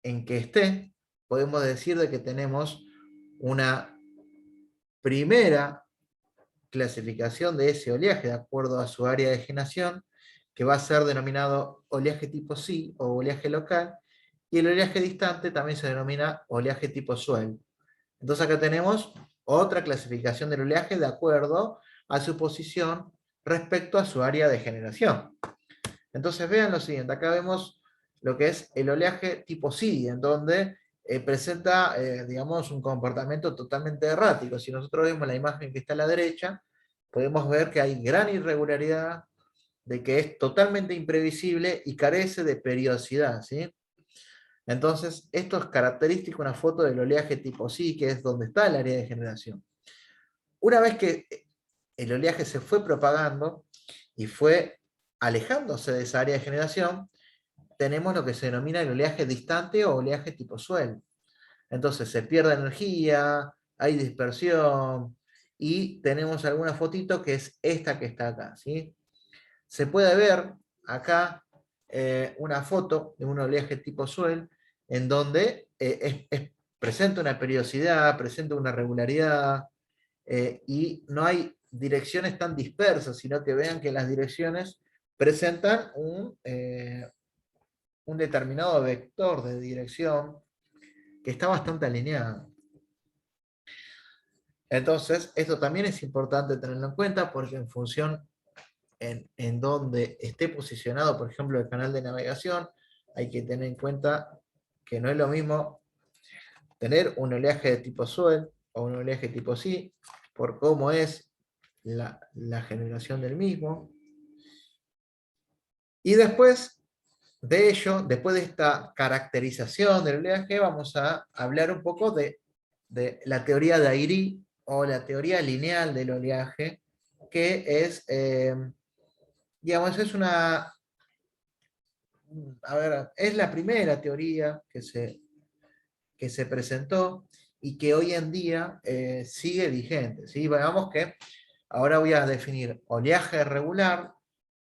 en que esté, podemos decir de que tenemos una primera clasificación de ese oleaje de acuerdo a su área de generación, que va a ser denominado oleaje tipo sí o oleaje local, y el oleaje distante también se denomina oleaje tipo swell. Entonces acá tenemos otra clasificación del oleaje de acuerdo a su posición respecto a su área de generación. Entonces vean lo siguiente, acá vemos lo que es el oleaje tipo sí, en donde presenta, digamos, un comportamiento totalmente errático. Si nosotros vemos la imagen que está a la derecha, podemos ver que hay gran irregularidad, de que es totalmente imprevisible y carece de periodicidad, ¿sí? Entonces, esto es característico, una foto del oleaje tipo sí, que es donde está el área de generación. Una vez que el oleaje se fue propagando y fue alejándose de esa área de generación, tenemos lo que se denomina el oleaje distante o oleaje tipo swell. Entonces se pierde energía, hay dispersión, y tenemos alguna fotito que es esta que está acá, ¿sí? Se puede ver acá una foto de un oleaje tipo swell en donde presenta una periodicidad, presenta una regularidad, y no hay direcciones tan dispersas, sino que vean que las direcciones presentan un determinado vector de dirección que está bastante alineado. Entonces, esto también es importante tenerlo en cuenta porque en función en donde esté posicionado, por ejemplo, el canal de navegación, hay que tener en cuenta que no es lo mismo tener un oleaje de tipo swell o un oleaje tipo sí, por cómo es la generación del mismo. Y después de ello, después de esta caracterización del oleaje, vamos a hablar un poco de la teoría de Airy o la teoría lineal del oleaje, que es, digamos, es una, a ver, es la primera teoría que se presentó y que hoy en día sigue vigente, ¿sí? Veamos que ahora voy a definir oleaje regular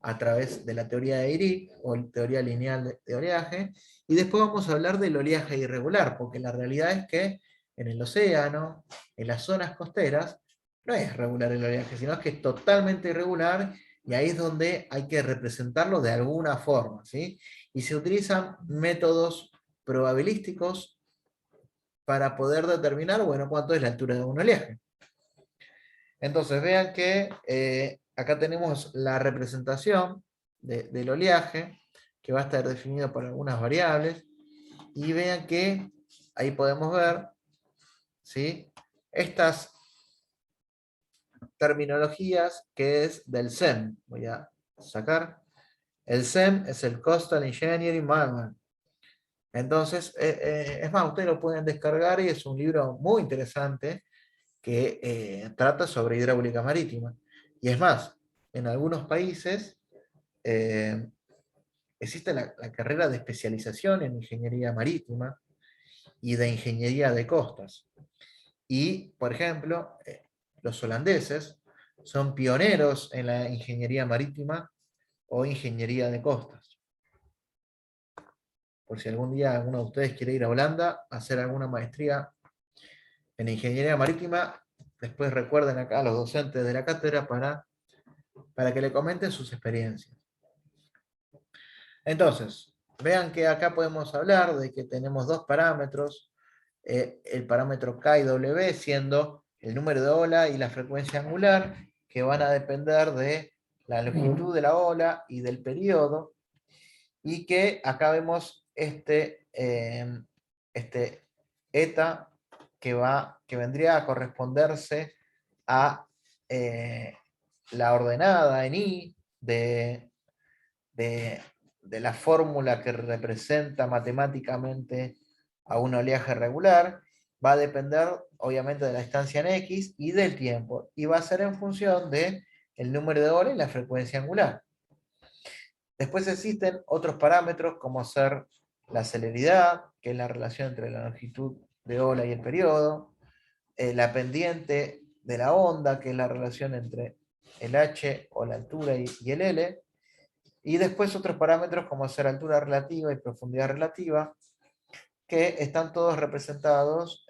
a través de la teoría de Airy o teoría lineal de oleaje, y después vamos a hablar del oleaje irregular, porque la realidad es que en el océano, en las zonas costeras, no es regular el oleaje, sino que es totalmente irregular, y ahí es donde hay que representarlo de alguna forma, ¿sí? Y se utilizan métodos probabilísticos para poder determinar, bueno, cuánto es la altura de un oleaje. Entonces vean que acá tenemos la representación del oleaje, que va a estar definido por algunas variables, y vean que ahí podemos ver, ¿sí?, estas terminologías que es del CEM. Voy a sacar. El CEM es el Coastal Engineering Manual. Entonces, es más, ustedes lo pueden descargar y es un libro muy interesante que trata sobre hidráulica marítima. Y es más, en algunos países eh, existe la carrera de especialización en ingeniería marítima y de ingeniería de costas. Y, por ejemplo, los holandeses son pioneros en la ingeniería marítima o ingeniería de costas. Por si algún día alguno de ustedes quiere ir a Holanda a hacer alguna maestría en ingeniería marítima, después recuerden acá a los docentes de la cátedra para que le comenten sus experiencias. Entonces, vean que acá podemos hablar de que tenemos dos parámetros, el parámetro K y W siendo el número de ola y la frecuencia angular, que van a depender de la longitud de la ola y del periodo, y que acá vemos este eta que vendría a corresponderse a la ordenada en I de, de la fórmula que representa matemáticamente a un oleaje regular, va a depender obviamente de la distancia en X y del tiempo, y va a ser en función del número de ola y la frecuencia angular. Después existen otros parámetros como ser la celeridad, que es la relación entre la longitud de ola y el periodo, la pendiente de la onda, que es la relación entre el h o la altura y el L, y después otros parámetros como ser altura relativa y profundidad relativa, que están todos representados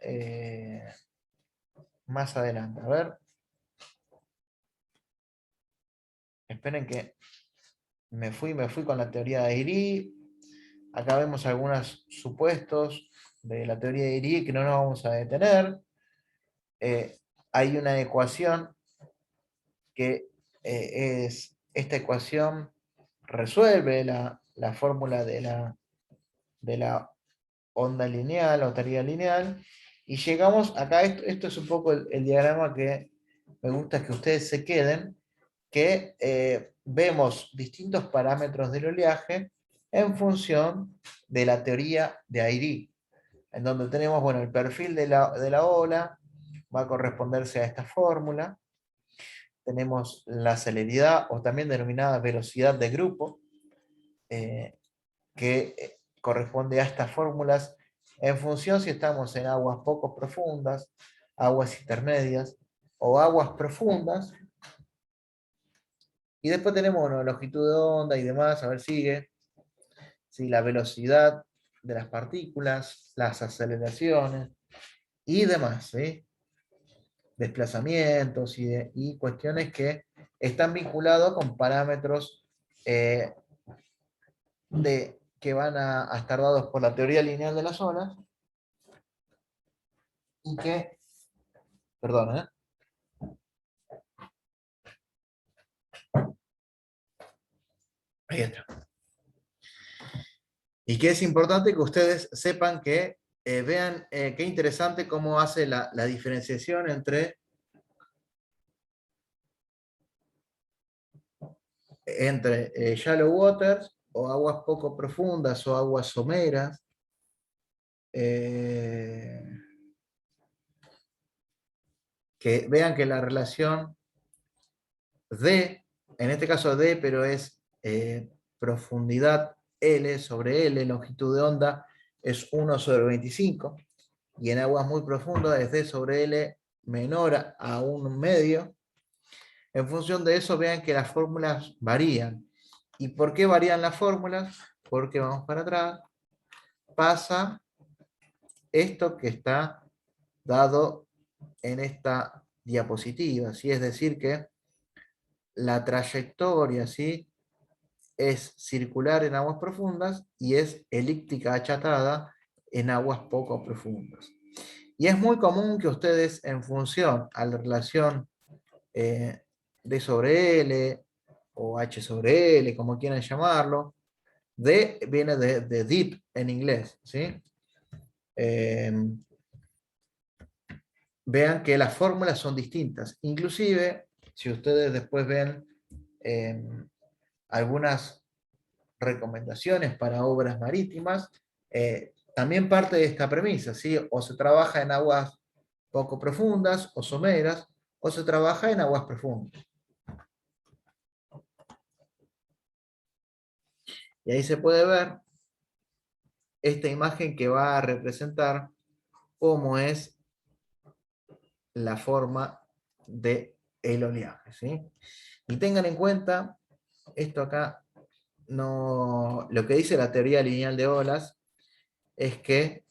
más adelante. A ver. esperen que me fui con la teoría de Airy. Acá vemos algunos supuestos de la teoría de Airy que no nos vamos a detener. Hay una ecuación que es esta ecuación resuelve la fórmula de la onda lineal o teoría lineal, y llegamos acá, esto es un poco el diagrama que me gusta que ustedes se queden, que vemos distintos parámetros del oleaje en función de la teoría de Airy, en donde tenemos, bueno, el perfil de la ola va a corresponderse a esta fórmula, tenemos la celeridad o también denominada velocidad de grupo, que corresponde a estas fórmulas en función si estamos en aguas poco profundas, aguas intermedias o aguas profundas. Y después tenemos, bueno, longitud de onda y demás, a ver, sigue. ¿Sí? La velocidad de las partículas, las aceleraciones y demás, ¿sí? Desplazamientos y cuestiones que están vinculados con parámetros que van a estar dados por la teoría lineal de las olas y que, perdón, ahí está. Y que es importante que ustedes sepan que vean qué interesante cómo hace la diferenciación entre shallow waters o aguas poco profundas o aguas someras. Que vean que la relación D, en este caso D, pero es profundidad L sobre L, longitud de onda, es 1 sobre 25, y en aguas muy profundas es D sobre L menor a 1 medio. En función de eso, vean que las fórmulas varían. ¿Y por qué varían las fórmulas? Porque vamos para atrás, pasa esto que está dado en esta diapositiva, ¿sí? Es decir que la trayectoria, ¿sí?, es circular en aguas profundas y es elíptica achatada en aguas poco profundas. Y es muy común que ustedes, en función a la relación D sobre L o H sobre L, como quieran llamarlo, D viene de deep en inglés, ¿sí? Vean que las fórmulas son distintas. Inclusive, si ustedes después ven algunas recomendaciones para obras marítimas, también parte de esta premisa, ¿sí? O se trabaja en aguas poco profundas o someras, o se trabaja en aguas profundas. Y ahí se puede ver esta imagen que va a representar cómo es la forma del oleaje, ¿sí? Y tengan en cuenta, esto acá, no, lo que dice la teoría lineal de olas es que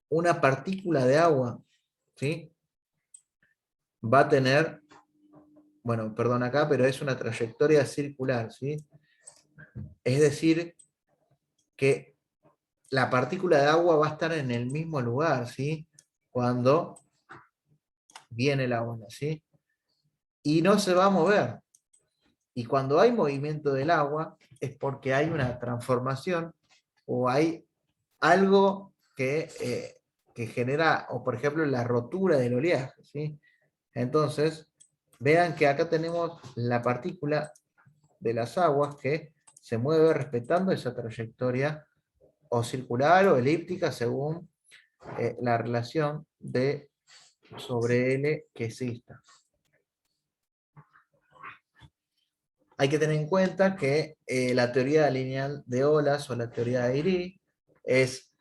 una partícula de agua, ¿sí?, va a tener, bueno, perdón acá, pero es una trayectoria circular, ¿sí? Es decir, que la partícula de agua va a estar en el mismo lugar, ¿sí?, cuando viene la ola, ¿sí? Y no se va a mover. Y cuando hay movimiento del agua es porque hay una transformación o hay algo que genera, o por ejemplo, la rotura del oleaje, ¿sí? Entonces, vean que acá tenemos la partícula de las aguas que se mueve respetando esa trayectoria o circular o elíptica según la relación de sobre L que exista. Hay que tener en cuenta que la teoría lineal de olas o la teoría de Airy es,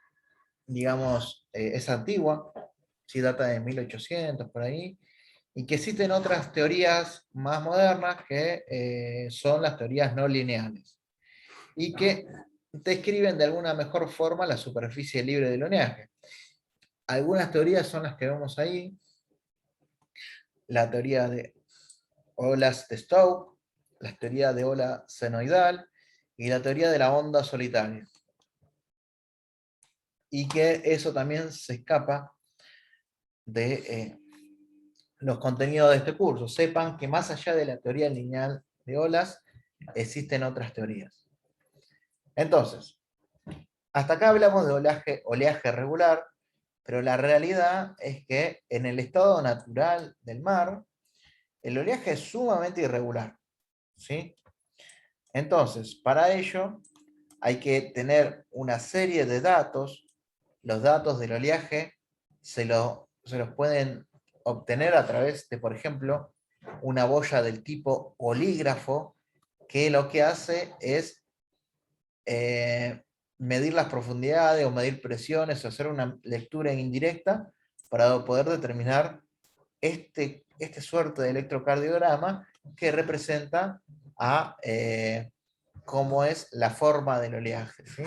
digamos, es antigua, sí data de 1800 por ahí, y que existen otras teorías más modernas que son las teorías no lineales, y que describen de alguna mejor forma la superficie libre del oleaje. Algunas teorías son las que vemos ahí, la teoría de olas de Stokes, la teoría de ola senoidal y la teoría de la onda solitaria. Y que eso también se escapa de los contenidos de este curso. Sepan que más allá de la teoría lineal de olas, existen otras teorías. Entonces, hasta acá hablamos de oleaje regular, pero la realidad es que en el estado natural del mar, el oleaje es sumamente irregular, ¿sí? Entonces, para ello hay que tener una serie de datos. Los datos del oleaje se los pueden obtener a través de, por ejemplo, una boya del tipo olígrafo, que lo que hace es medir las profundidades o medir presiones o hacer una lectura indirecta para poder determinar este suerte de electrocardiograma que representa a cómo es la forma del oleaje, ¿sí?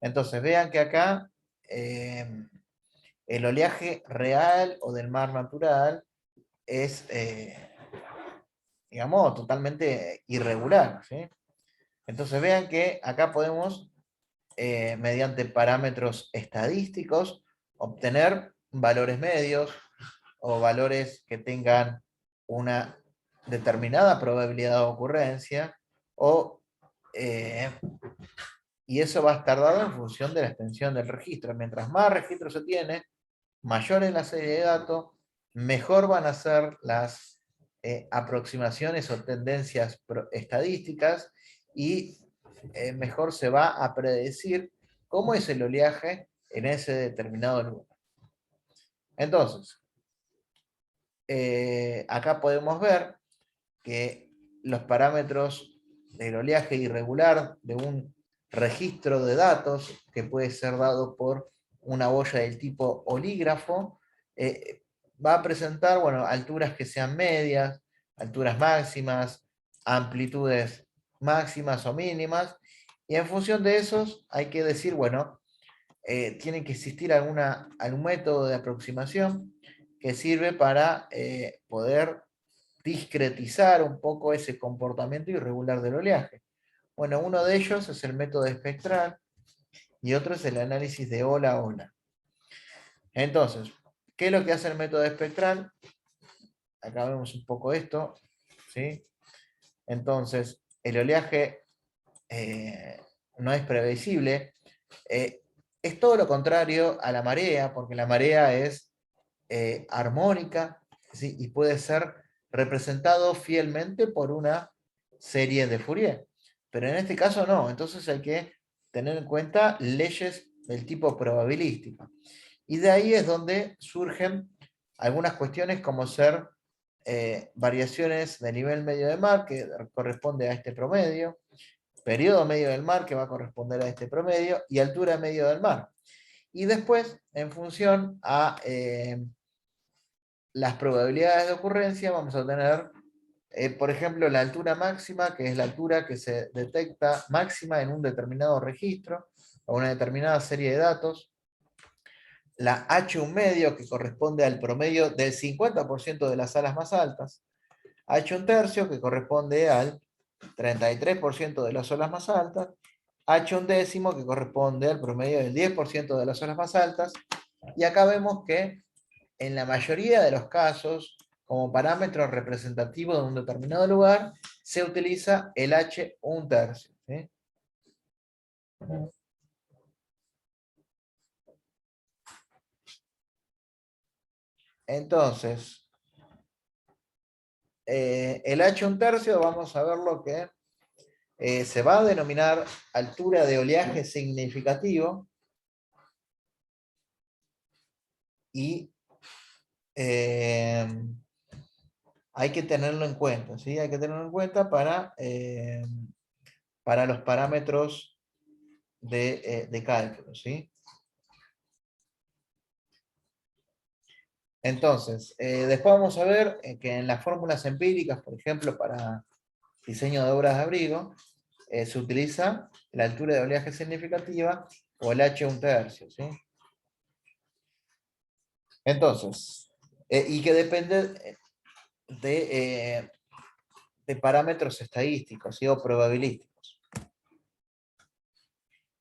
Entonces vean que acá el oleaje real o del mar natural es, digamos, totalmente irregular, ¿sí? Entonces vean que acá podemos, mediante parámetros estadísticos, obtener valores medios o valores que tengan una determinada probabilidad de ocurrencia, o, y eso va a estar dado en función de la extensión del registro. Mientras más registro se tiene, mayor es la serie de datos, mejor van a ser las aproximaciones o tendencias estadísticas, y mejor se va a predecir cómo es el oleaje en ese determinado lugar. Entonces, acá podemos ver que los parámetros del oleaje irregular de un registro de datos que puede ser dado por una boya del tipo olígrafo, va a presentar, bueno, alturas que sean medias, alturas máximas, amplitudes máximas o mínimas, y en función de esos hay que decir, bueno, tiene que existir algún método de aproximación que sirve para poder discretizar un poco ese comportamiento irregular del oleaje. Bueno, uno de ellos es el método espectral y otro es el análisis de ola a ola. Entonces, ¿qué es lo que hace el método espectral? Acá vemos un poco esto, ¿sí? Entonces, el oleaje no es previsible. Es todo lo contrario a la marea, porque la marea es armónica, ¿sí? Y puede ser representado fielmente por una serie de Fourier. Pero en este caso no, entonces hay que tener en cuenta leyes del tipo probabilístico. Y de ahí es donde surgen algunas cuestiones como ser variaciones de nivel medio del mar, que corresponde a este promedio, periodo medio del mar, que va a corresponder a este promedio, y altura medio del mar. Y después, en función a las probabilidades de ocurrencia, vamos a tener, por ejemplo, la altura máxima, que es la altura que se detecta máxima en un determinado registro o una determinada serie de datos. La H1 medio, que corresponde al promedio del 50% de las salas más altas. H1 tercio, que corresponde al 33% de las olas más altas. H1 décimo, que corresponde al promedio del 10% de las olas más altas. Y acá vemos que en la mayoría de los casos, como parámetro representativo de un determinado lugar, se utiliza el H1 tercio, ¿sí? Entonces, el H1 tercio, vamos a ver lo que se va a denominar altura de oleaje significativo, y hay que tenerlo en cuenta, ¿sí? Hay que tenerlo en cuenta para los parámetros de cálculo, ¿sí? Entonces, después vamos a ver que en las fórmulas empíricas, por ejemplo, para diseño de obras de abrigo, se utiliza la altura de oleaje significativa o el H1 tercio, ¿sí? Entonces, y que depende de parámetros estadísticos, ¿sí? O probabilísticos.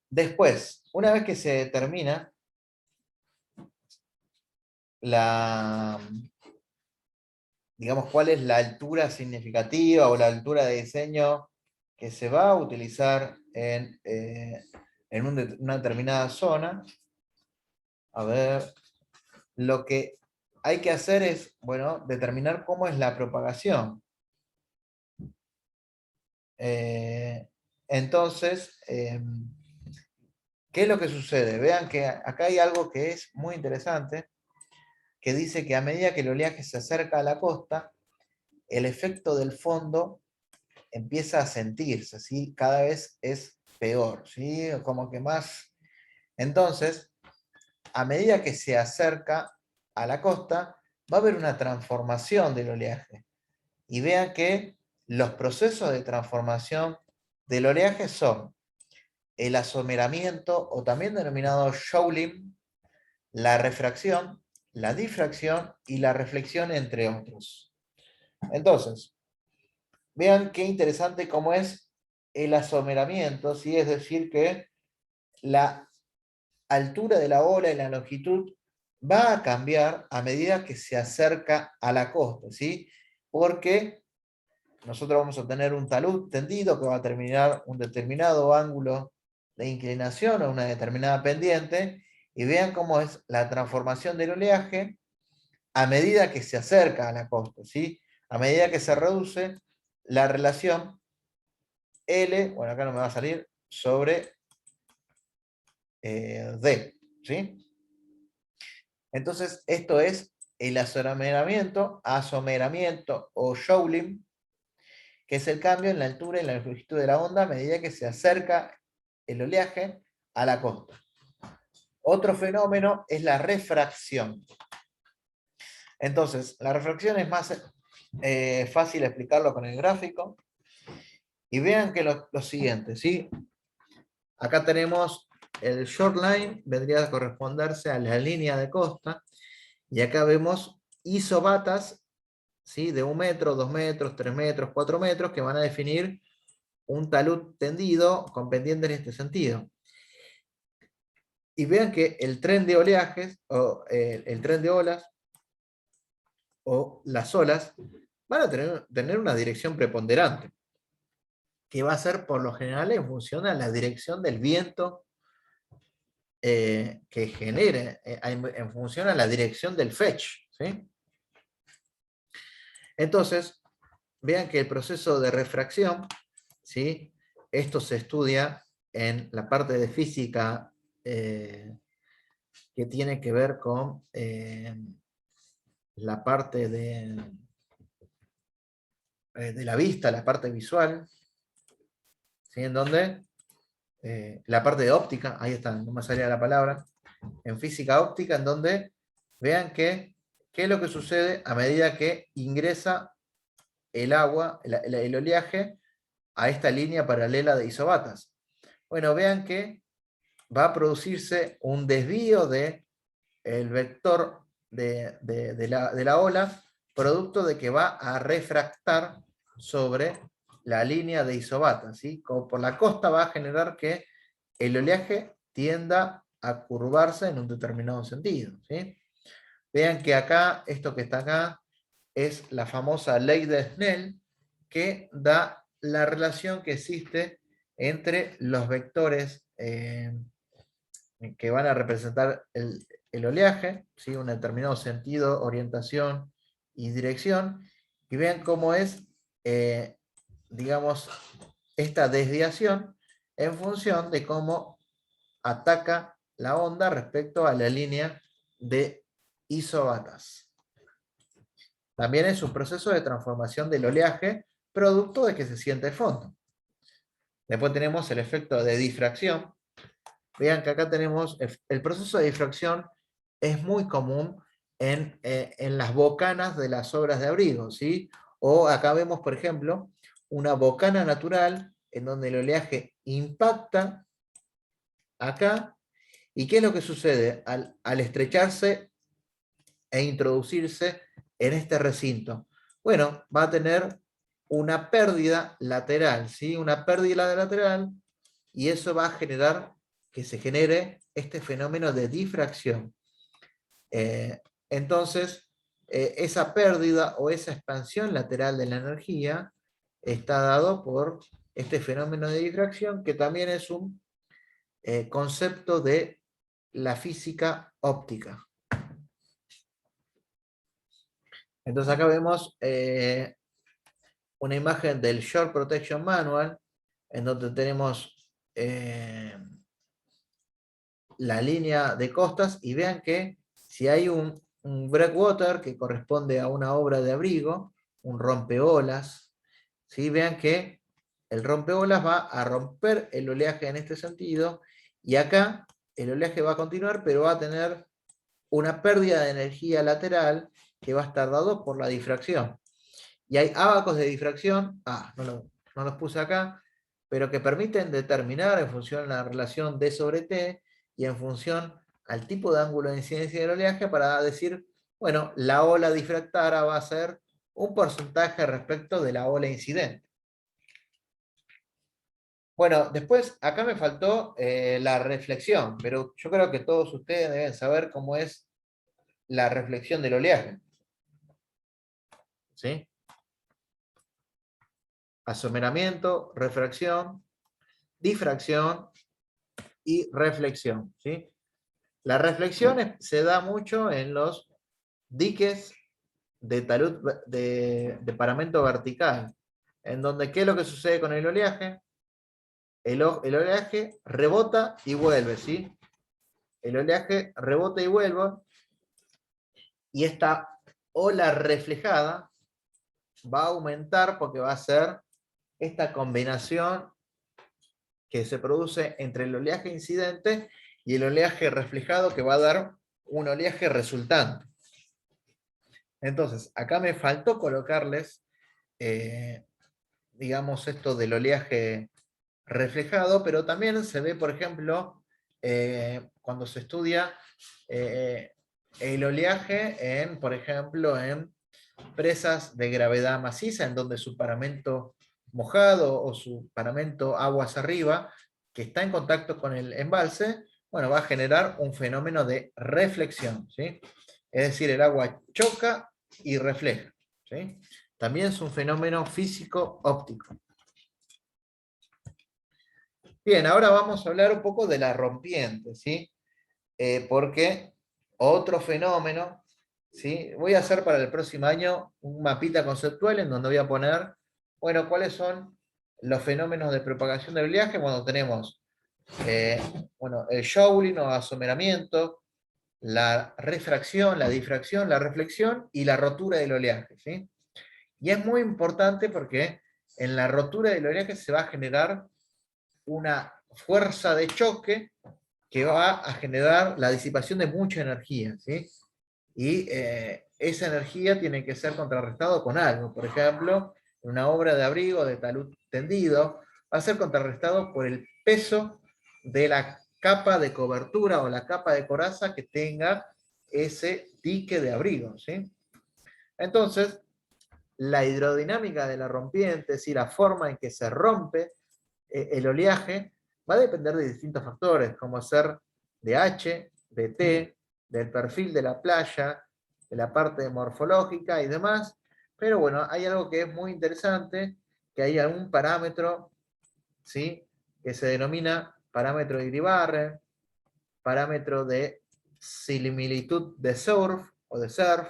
Después, una vez que se determina digamos, cuál es la altura significativa o la altura de diseño que se va a utilizar en una determinada zona, a ver, lo que hay que hacer es, bueno, determinar cómo es la propagación. Entonces, ¿qué es lo que sucede? Vean que acá hay algo que es muy interesante, que dice que a medida que el oleaje se acerca a la costa, el efecto del fondo empieza a sentirse, ¿sí? Cada vez es peor, ¿sí? Como que más. Entonces, a medida que se acerca a la costa, va a haber una transformación del oleaje. Y vean que los procesos de transformación del oleaje son el asomeramiento, o también denominado showing, la refracción, la difracción y la reflexión, entre otros. Entonces, vean qué interesante cómo es el asomeramiento, ¿sí? Es decir, que la altura de la ola y la longitud va a cambiar a medida que se acerca a la costa, ¿sí? Porque nosotros vamos a tener un talud tendido que va a terminar un determinado ángulo de inclinación o una determinada pendiente, y vean cómo es la transformación del oleaje a medida que se acerca a la costa, ¿sí? A medida que se reduce la relación L, bueno, acá no me va a salir, sobre D, ¿sí? Entonces, esto es el asomeramiento o showing, que es el cambio en la altura y la longitud de la onda a medida que se acerca el oleaje a la costa. Otro fenómeno es la refracción. Entonces, la refracción es más fácil explicarlo con el gráfico. Y vean que lo siguiente, ¿sí? Acá tenemos el shoreline, vendría a corresponderse a la línea de costa. Y acá vemos isobatas, ¿sí? De 1 metro, 2 metros, 3 metros, 4 metros, que van a definir un talud tendido con pendiente en este sentido. Y vean que el tren de oleajes, o el tren de olas, o las olas, van a tener una dirección preponderante, que va a ser por lo general en función a la dirección del viento que genere, en función a la dirección del fetch, ¿sí? Entonces, vean que el proceso de refracción, ¿sí? Esto se estudia en la parte de física que tiene que ver con la parte de la vista, la parte visual, ¿sí? En donde la parte de óptica, ahí está, no me salía la palabra, en física óptica, en donde vean qué es lo que sucede a medida que ingresa el agua, el oleaje, a esta línea paralela de isobatas. Bueno, vean que va a producirse un desvío del vector de la ola, producto de que va a refractar sobre la línea de isobata, ¿sí? Como por la costa va a generar que el oleaje tienda a curvarse en un determinado sentido, ¿sí? Vean que acá, esto que está acá, es la famosa ley de Snell, que da la relación que existe entre los vectores que van a representar el oleaje, ¿sí? Un determinado sentido, orientación y dirección, y vean cómo es, digamos, esta desviación en función de cómo ataca la onda respecto a la línea de isobatas. También es un proceso de transformación del oleaje, producto de que se siente el fondo. Después tenemos el efecto de difracción. Vean que acá tenemos el proceso de difracción, es muy común en las bocanas de las obras de abrigo, ¿sí? O acá vemos, por ejemplo, una bocana natural en donde el oleaje impacta acá. ¿Y qué es lo que sucede? Al estrecharse e introducirse en este recinto, Bueno, va a tener una pérdida lateral, ¿sí? Una pérdida lateral, y eso va a generar que se genere este fenómeno de difracción. Entonces, esa pérdida o esa expansión lateral de la energía está dado por este fenómeno de difracción, que también es un concepto de la física óptica. Entonces acá vemos una imagen del Shore Protection Manual, en donde tenemos la línea de costas, y vean que si hay un breakwater que corresponde a una obra de abrigo, un rompeolas, ¿sí? Vean que el rompeolas va a romper el oleaje en este sentido, y acá el oleaje va a continuar, pero va a tener una pérdida de energía lateral que va a estar dado por la difracción. Y hay ábacos de difracción, no los puse acá, pero que permiten determinar en función de la relación D sobre T y en función al tipo de ángulo de incidencia del oleaje, para decir, bueno, la ola difractada va a ser un porcentaje respecto de la ola incidente. Bueno, después acá me faltó la reflexión, pero yo creo que todos ustedes deben saber cómo es la reflexión del oleaje. ¿Sí? Asomeramiento, refracción, difracción y reflexión, ¿sí? La reflexión se da mucho en los diques de talud de paramento vertical, en donde ¿qué es lo que sucede con el oleaje? El oleaje rebota y vuelve, ¿sí? El oleaje rebota y vuelve, y esta ola reflejada va a aumentar porque va a ser esta combinación que se produce entre el oleaje incidente y el oleaje reflejado, que va a dar un oleaje resultante. Entonces, acá me faltó colocarles, digamos, esto del oleaje reflejado, pero también se ve, por ejemplo, cuando se estudia el oleaje en, por ejemplo, en presas de gravedad maciza, en donde su paramento mojado o su paramento aguas arriba, que está en contacto con el embalse, bueno, va a generar un fenómeno de reflexión, ¿sí? Es decir, el agua choca y refleja, ¿sí? También es un fenómeno físico óptico. Bien, ahora vamos a hablar un poco de la rompiente, ¿sí? Porque otro fenómeno, ¿sí? Voy a hacer para el próximo año un mapita conceptual en donde voy a poner, bueno, cuáles son los fenómenos de propagación del oleaje cuando tenemos, bueno, el showeling o asomeramiento, la refracción, la difracción, la reflexión y la rotura del oleaje, ¿sí? Y es muy importante porque en la rotura del oleaje se va a generar una fuerza de choque que va a generar la disipación de mucha energía, ¿sí? Y esa energía tiene que ser contrarrestado con algo. Por ejemplo, en una obra de abrigo de talud tendido, va a ser contrarrestado por el peso de la capa de cobertura o la capa de coraza que tenga ese dique de abrigo, ¿sí? Entonces, la hidrodinámica de la rompiente, es decir, la forma en que se rompe el oleaje, va a depender de distintos factores, como ser de H, de T, del perfil de la playa, de la parte morfológica y demás. Pero bueno, hay algo que es muy interesante, que hay algún parámetro, ¿sí?, que se denomina parámetro de Iribarren, parámetro de similitud de surf o de surf,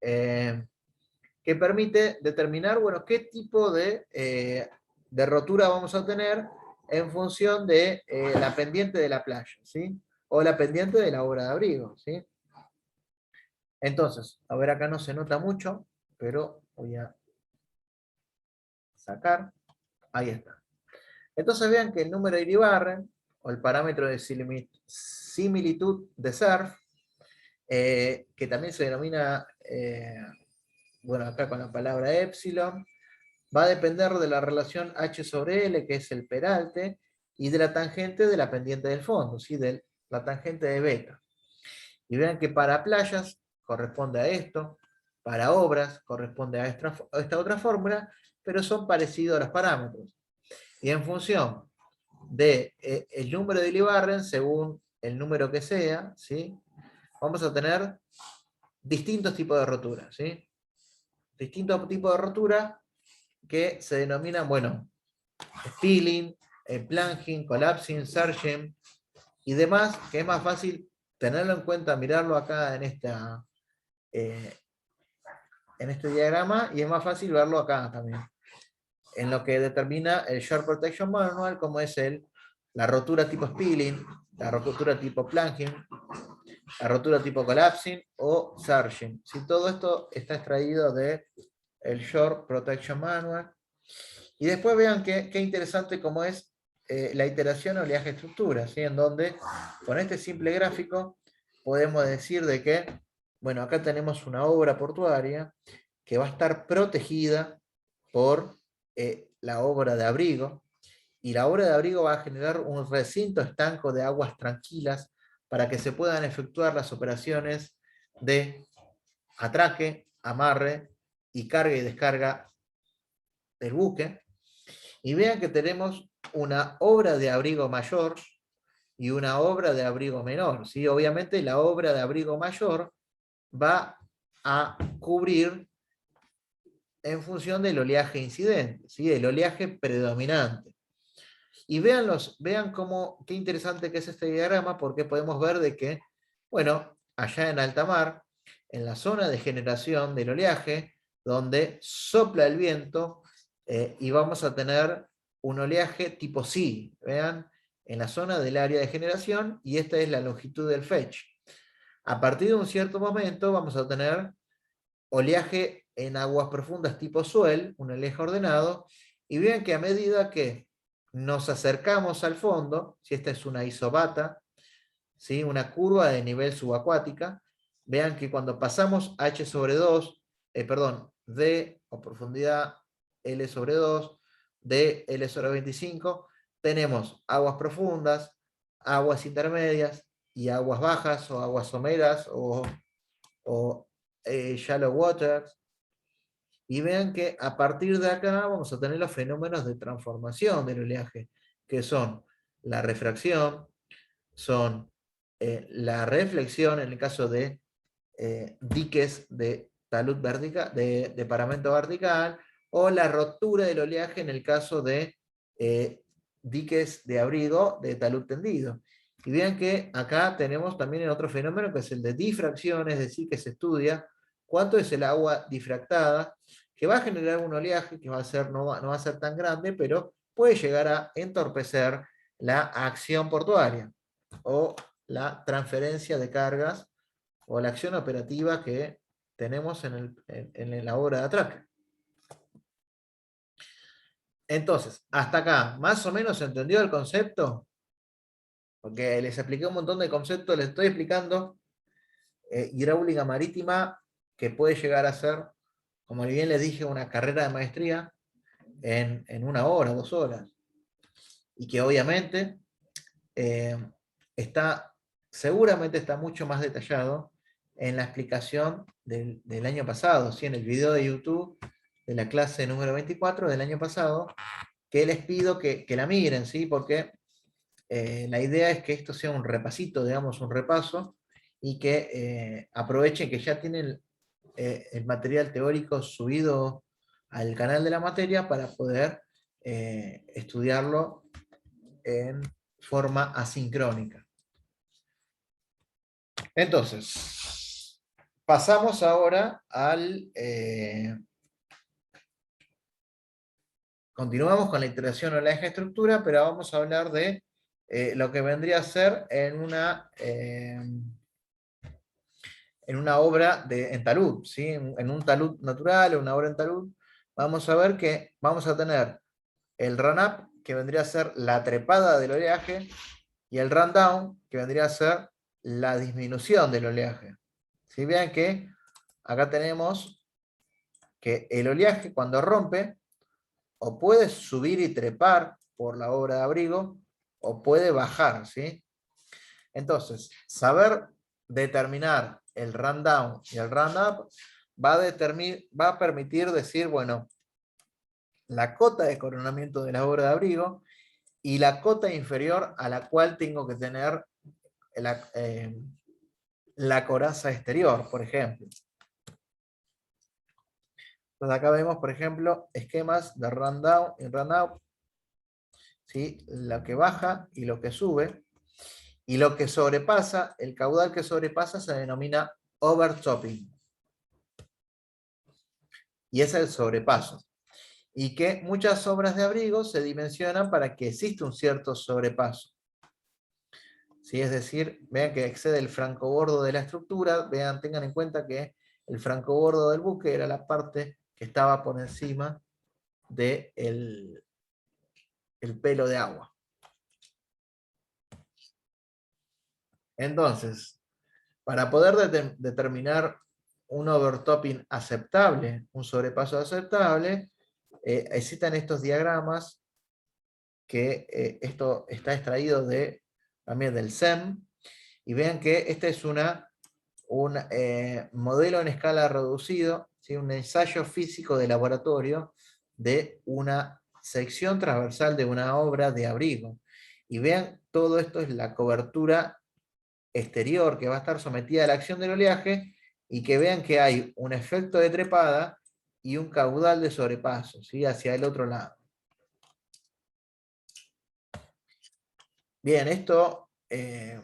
que permite determinar, bueno, qué tipo de rotura vamos a tener en función de la pendiente de la playa, ¿sí? O la pendiente de la obra de abrigo, ¿sí? Entonces, a ver, acá no se nota mucho, pero voy a sacar. Ahí está. Entonces vean que el número de Iribarren, o el parámetro de similitud de surf, que también se denomina, bueno, acá con la palabra epsilon, va a depender de la relación H sobre L, que es el peralte, y de la tangente de la pendiente del fondo, ¿sí?, de la tangente de beta. Y vean que para playas corresponde a esto, para obras corresponde a esta otra fórmula, pero son parecidos a los parámetros. Y en función de el número de Ilibarren, según el número que sea, ¿sí? Vamos a tener distintos tipos de roturas, ¿sí? Distintos tipos de rotura que se denominan, bueno, spilling, plunging, collapsing, surging y demás, que es más fácil tenerlo en cuenta, mirarlo acá en este diagrama, y es más fácil verlo acá también, en lo que determina el Short Protection Manual, como es la rotura tipo spilling, la rotura tipo plunging, la rotura tipo collapsing o surging. Si todo esto está extraído de el Short Protection Manual. Y después vean qué interesante como es la iteración oleaje-estructura, ¿sí? En donde con este simple gráfico podemos decir de que, bueno, acá tenemos una obra portuaria que va a estar protegida por la obra de abrigo, y la obra de abrigo va a generar un recinto estanco de aguas tranquilas para que se puedan efectuar las operaciones de atraque, amarre y carga y descarga del buque. Y vean que tenemos una obra de abrigo mayor y una obra de abrigo menor, ¿sí? Obviamente la obra de abrigo mayor va a cubrir en función del oleaje incidente, ¿sí? El oleaje predominante. Y vean qué interesante que es este diagrama, porque podemos ver de que, bueno, allá en alta mar, en la zona de generación del oleaje, donde sopla el viento, y vamos a tener un oleaje tipo C, vean, en la zona del área de generación, y esta es la longitud del fetch. A partir de un cierto momento vamos a tener oleaje en aguas profundas tipo swell, un oleaje ordenado, y vean que a medida que nos acercamos al fondo, si esta es una isobata, ¿sí? Una curva de nivel subacuática, vean que cuando pasamos H sobre 2, D o profundidad L sobre 2, D L sobre 25, tenemos aguas profundas, aguas intermedias y aguas bajas o aguas someras o shallow waters. Y vean que a partir de acá vamos a tener los fenómenos de transformación del oleaje, que son la refracción, son la reflexión en el caso de diques de talud vertical, de paramento vertical, o la rotura del oleaje en el caso de diques de abrigo de talud tendido. Y vean que acá tenemos también otro fenómeno que es el de difracción, es decir, que se estudia cuánto es el agua difractada, que va a generar un oleaje que no va a ser tan grande, pero puede llegar a entorpecer la acción portuaria o la transferencia de cargas o la acción operativa que tenemos en la obra de atraque. Entonces, hasta acá, ¿más o menos se entendió el concepto? Porque les expliqué un montón de conceptos, les estoy explicando hidráulica marítima, que puede llegar a ser, como bien les dije, una carrera de maestría en 1 hora, 2 horas. Y que obviamente eh, seguramente está mucho más detallado en la explicación del año pasado, ¿sí? En el video de YouTube de la clase número 24 del año pasado, que les pido que la miren, ¿sí? Porque la idea es que esto sea un repasito, digamos, un repaso, y que aprovechen que ya tienen el material teórico subido al canal de la materia para poder estudiarlo en forma asincrónica. Entonces, pasamos ahora continuamos con la iteración o la eje estructura, pero vamos a hablar de lo que vendría a ser en una obra en talud, ¿sí? En un talud natural, una obra en talud, vamos a ver que vamos a tener el run-up, que vendría a ser la trepada del oleaje, y el run-down, que vendría a ser la disminución del oleaje. ¿Sí? Vean que acá tenemos que el oleaje cuando rompe, o puede subir y trepar por la obra de abrigo, o puede bajar, ¿sí? Entonces, saber determinar el run-down y el run-up va a permitir decir, bueno, la cota de coronamiento de la obra de abrigo y la cota inferior a la cual tengo que tener la coraza exterior, por ejemplo. Entonces acá vemos, por ejemplo, esquemas de run down y run out, ¿sí? Lo que baja y lo que sube. Y lo que sobrepasa, el caudal que sobrepasa se denomina overtopping. Y ese es el sobrepaso. Y que muchas obras de abrigo se dimensionan para que exista un cierto sobrepaso. ¿Sí? Es decir, vean que excede el francobordo de la estructura, vean, tengan en cuenta que el francobordo del buque era la parte que estaba por encima del pelo de agua. Entonces, para poder determinar un overtopping aceptable, un sobrepaso aceptable, existen estos diagramas que esto está extraído también del SEM, y vean que este es un modelo en escala reducido, ¿sí? Un ensayo físico de laboratorio de una sección transversal de una obra de abrigo. Y vean, todo esto es la cobertura exterior que va a estar sometida a la acción del oleaje, y que vean que hay un efecto de trepada y un caudal de sobrepaso, ¿sí? Hacia el otro lado. Bien, esto es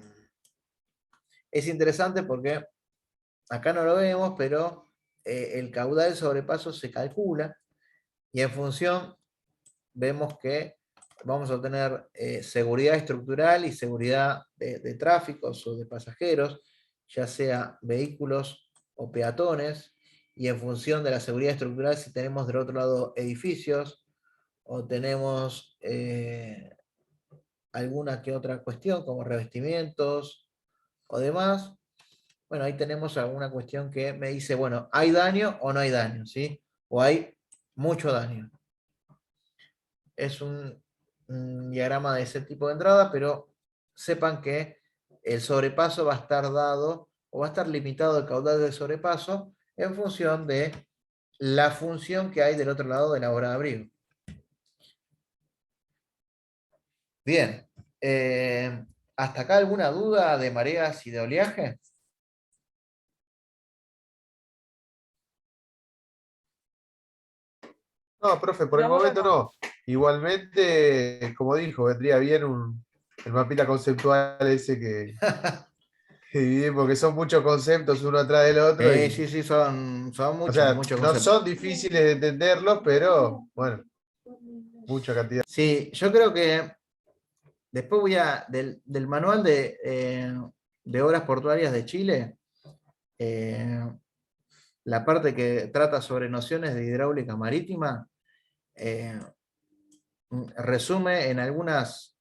interesante porque acá no lo vemos, pero el caudal de sobrepaso se calcula y en función vemos que vamos a tener seguridad estructural y seguridad de tráficos o de pasajeros, ya sea vehículos o peatones, y en función de la seguridad estructural, si tenemos del otro lado edificios o tenemos alguna que otra cuestión como revestimientos o demás. Bueno, ahí tenemos alguna cuestión que me dice, bueno, ¿hay daño o no hay daño? ¿Sí? O hay mucho daño. Es un diagrama de ese tipo de entrada, pero sepan que el sobrepaso va a estar dado o va a estar limitado el caudal del sobrepaso en función de la función que hay del otro lado de la obra de abrigo. Bien. ¿Hasta acá alguna duda de mareas y de oleaje? No, profe, por el momento no. Igualmente, como dijo, vendría bien el mapita conceptual ese que dividimos, porque son muchos conceptos uno atrás del otro Sí, sí, son o muchos, sea, muchos no conceptos. son difíciles de entenderlos, pero bueno, mucha cantidad. Sí, yo creo que después del manual de obras portuarias de Chile, eh, la parte que trata sobre nociones de hidráulica marítima, eh, resume en algunas,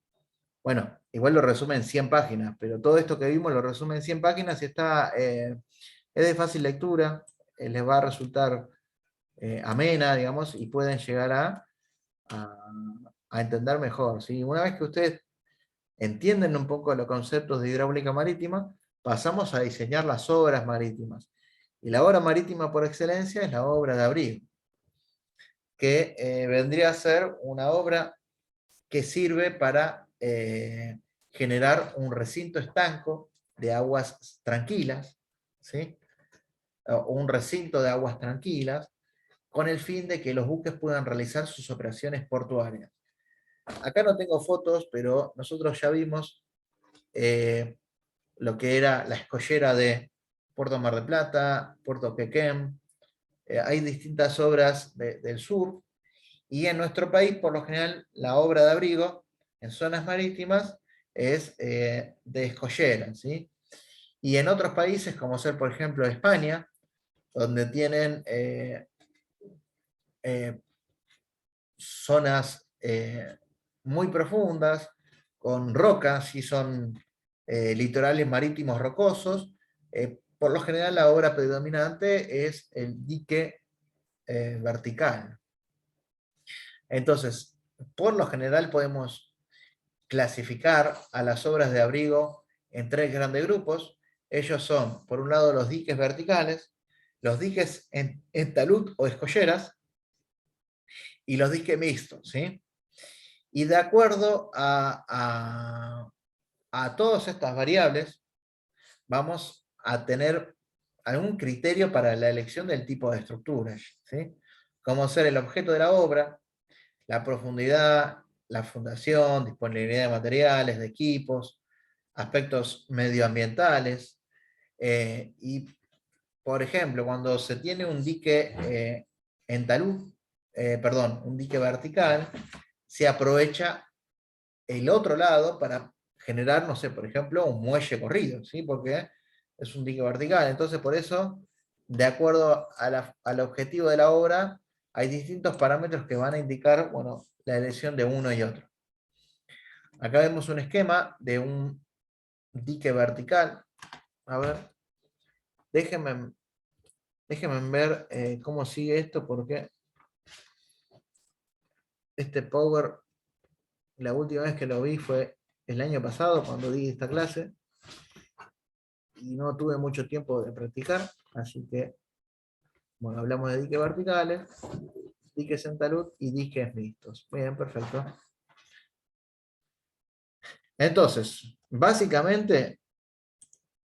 bueno, igual lo resume en 100 páginas, pero todo esto que vimos lo resume en 100 páginas y es de fácil lectura, les va a resultar amena, digamos, y pueden llegar a, a entender mejor. ¿Sí? Una vez que ustedes entienden un poco los conceptos de hidráulica marítima, pasamos a diseñar las obras marítimas. Y la obra marítima por excelencia es la obra de abrigo, que vendría a ser una obra que sirve para generar un recinto estanco de aguas tranquilas, ¿sí? O un recinto de aguas tranquilas, con el fin de que los buques puedan realizar sus operaciones portuarias. Acá no tengo fotos, pero nosotros ya vimos lo que era la escollera de Puerto Mar del Plata, Puerto Quequén. Hay distintas obras del sur, y en nuestro país, por lo general, la obra de abrigo en zonas marítimas es de escollera, ¿sí? Y en otros países, como ser, por ejemplo, España, donde tienen zonas muy profundas, con rocas, y son litorales marítimos rocosos, por lo general la obra predominante es el dique vertical. Entonces, por lo general podemos clasificar a las obras de abrigo en tres grandes grupos. Ellos son, por un lado, los diques verticales, los diques en talud o escolleras y los diques mixtos, ¿sí? Y de acuerdo a todas estas variables, vamos a tener algún criterio para la elección del tipo de estructura, ¿sí? Como ser el objeto de la obra, la profundidad, la fundación, disponibilidad de materiales, de equipos, aspectos medioambientales. Y, por ejemplo, cuando se tiene un dique en talud, perdón, un dique vertical, se aprovecha el otro lado para generar, no sé, por ejemplo, un muelle corrido, ¿sí? Porque es un dique vertical. Entonces, por eso, de acuerdo al objetivo de la obra, hay distintos parámetros que van a indicar, bueno, la elección de uno y otro. Acá vemos un esquema de un dique vertical. A ver, déjenme, déjenme ver cómo sigue esto, porque este Power, la última vez que lo vi fue el año pasado, cuando di esta clase, y no tuve mucho tiempo de practicar, así que, bueno, hablamos de diques verticales, diques en talud y diques mixtos. Bien, perfecto. Entonces, básicamente,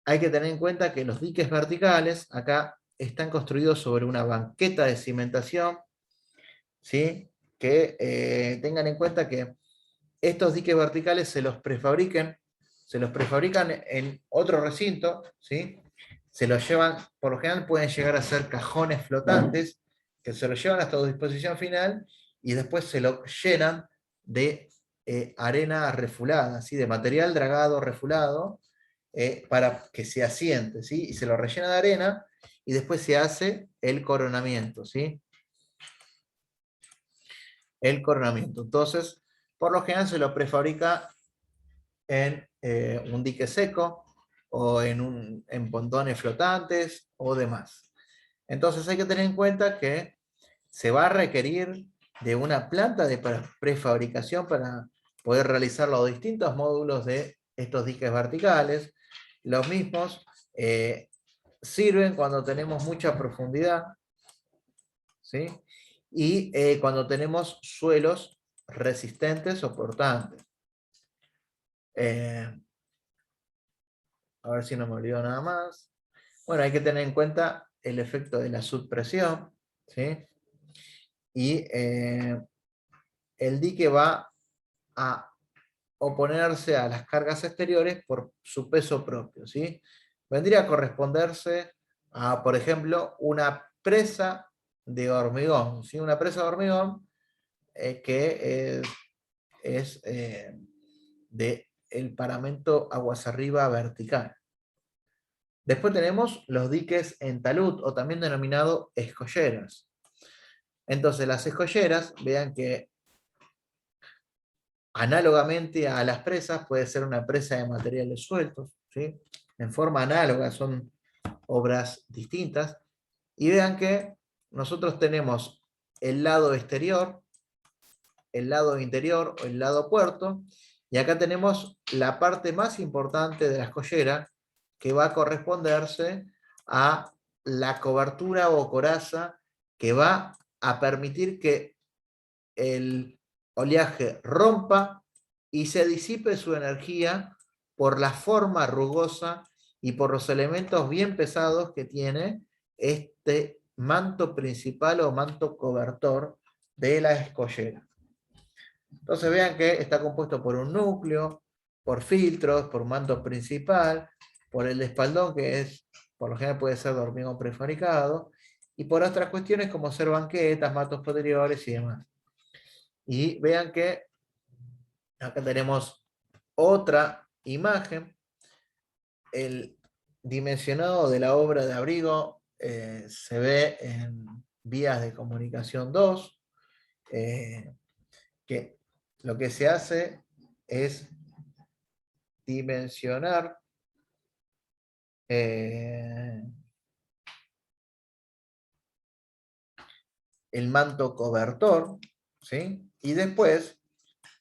hay que tener en cuenta que los diques verticales acá están construidos sobre una banqueta de cimentación, ¿sí? Que tengan en cuenta que estos diques verticales se los prefabrican en otro recinto, ¿sí? Se los llevan, por lo general pueden llegar a ser cajones flotantes, que se los llevan hasta su disposición final y después se lo llenan de arena refulada, ¿sí? De material dragado refulado, para que se asiente, ¿sí? Y se lo rellena de arena y después se hace el coronamiento, ¿sí? El coronamiento. Entonces, por lo general se lo prefabrica en un dique seco o en pontones flotantes o demás. Entonces hay que tener en cuenta que se va a requerir de una planta de prefabricación para poder realizar los distintos módulos de estos diques verticales. Los mismos sirven cuando tenemos mucha profundidad, ¿sí? Y cuando tenemos suelos resistentes o portantes. A ver si no me olvido nada más. Bueno, hay que tener en cuenta el efecto de la subpresión, ¿sí? Y el dique va a oponerse a las cargas exteriores por su peso propio, ¿sí? Vendría a corresponderse a, por ejemplo, una presa de hormigón, ¿sí? Una presa de hormigón que es de el paramento aguas arriba vertical. Después tenemos los diques en talud, o también denominado escolleras. Entonces, las escolleras, vean que análogamente a las presas, puede ser una presa de materiales sueltos, ¿sí? En forma análoga, son obras distintas. Y vean que nosotros tenemos el lado exterior, el lado interior o el lado puerto, y acá tenemos la parte más importante de la escollera, que va a corresponderse a la cobertura o coraza que va a permitir que el oleaje rompa y se disipe su energía por la forma rugosa y por los elementos bien pesados que tiene este manto principal o manto cobertor de la escollera. Entonces vean que está compuesto por un núcleo, por filtros, por un manto principal, por el espaldón, que es, por lo general puede ser de hormigón prefabricado, y por otras cuestiones como ser banquetas, matos posteriores y demás. Y vean que acá tenemos otra imagen. El dimensionado de la obra de abrigo se ve en vías de comunicación 2, que lo que se hace es dimensionar el manto cobertor, ¿sí? Y después,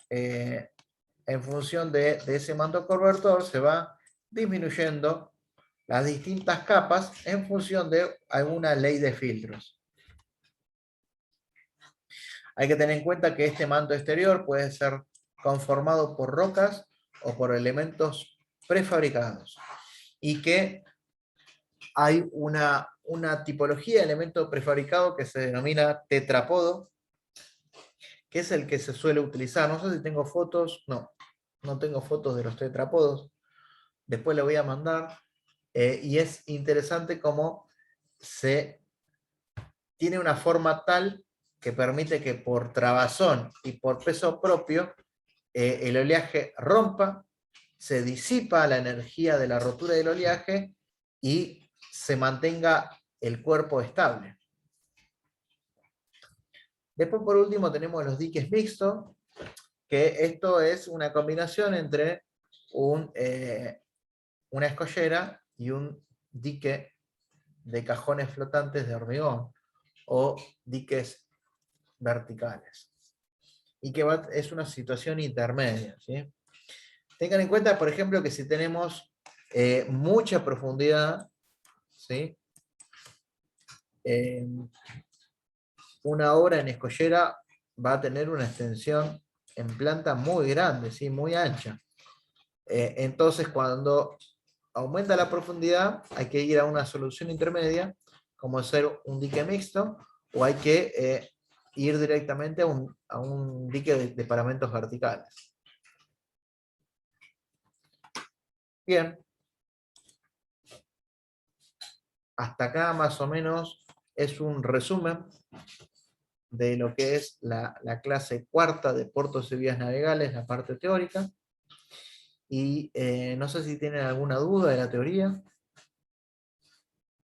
en función de ese manto cobertor, se va disminuyendo las distintas capas en función de alguna ley de filtros. Hay que tener en cuenta que este manto exterior puede ser conformado por rocas o por elementos prefabricados y que hay una tipología de elemento prefabricado que se denomina tetrapodo, que es el que se suele utilizar. No sé si tengo fotos, no tengo fotos de los tetrapodos, después le voy a mandar, y es interesante cómo tiene una forma tal que permite que por trabazón y por peso propio el oleaje rompa, se disipa la energía de la rotura del oleaje y se mantenga el cuerpo estable. Después, por último, tenemos los diques mixtos, que esto es una combinación entre una escollera y un dique de cajones flotantes de hormigón o diques verticales. Y que es una situación intermedia, ¿sí? Tengan en cuenta, por ejemplo, que si tenemos mucha profundidad, ¿sí? Una obra en escollera va a tener una extensión en planta muy grande, ¿sí? Muy ancha. Entonces, cuando aumenta la profundidad, hay que ir a una solución intermedia, como ser un dique mixto, o hay que ir directamente a un dique de paramentos verticales. Bien. Hasta acá más o menos es un resumen de lo que es la clase cuarta de puertos y vías navegables, la parte teórica. Y no sé si tienen alguna duda de la teoría.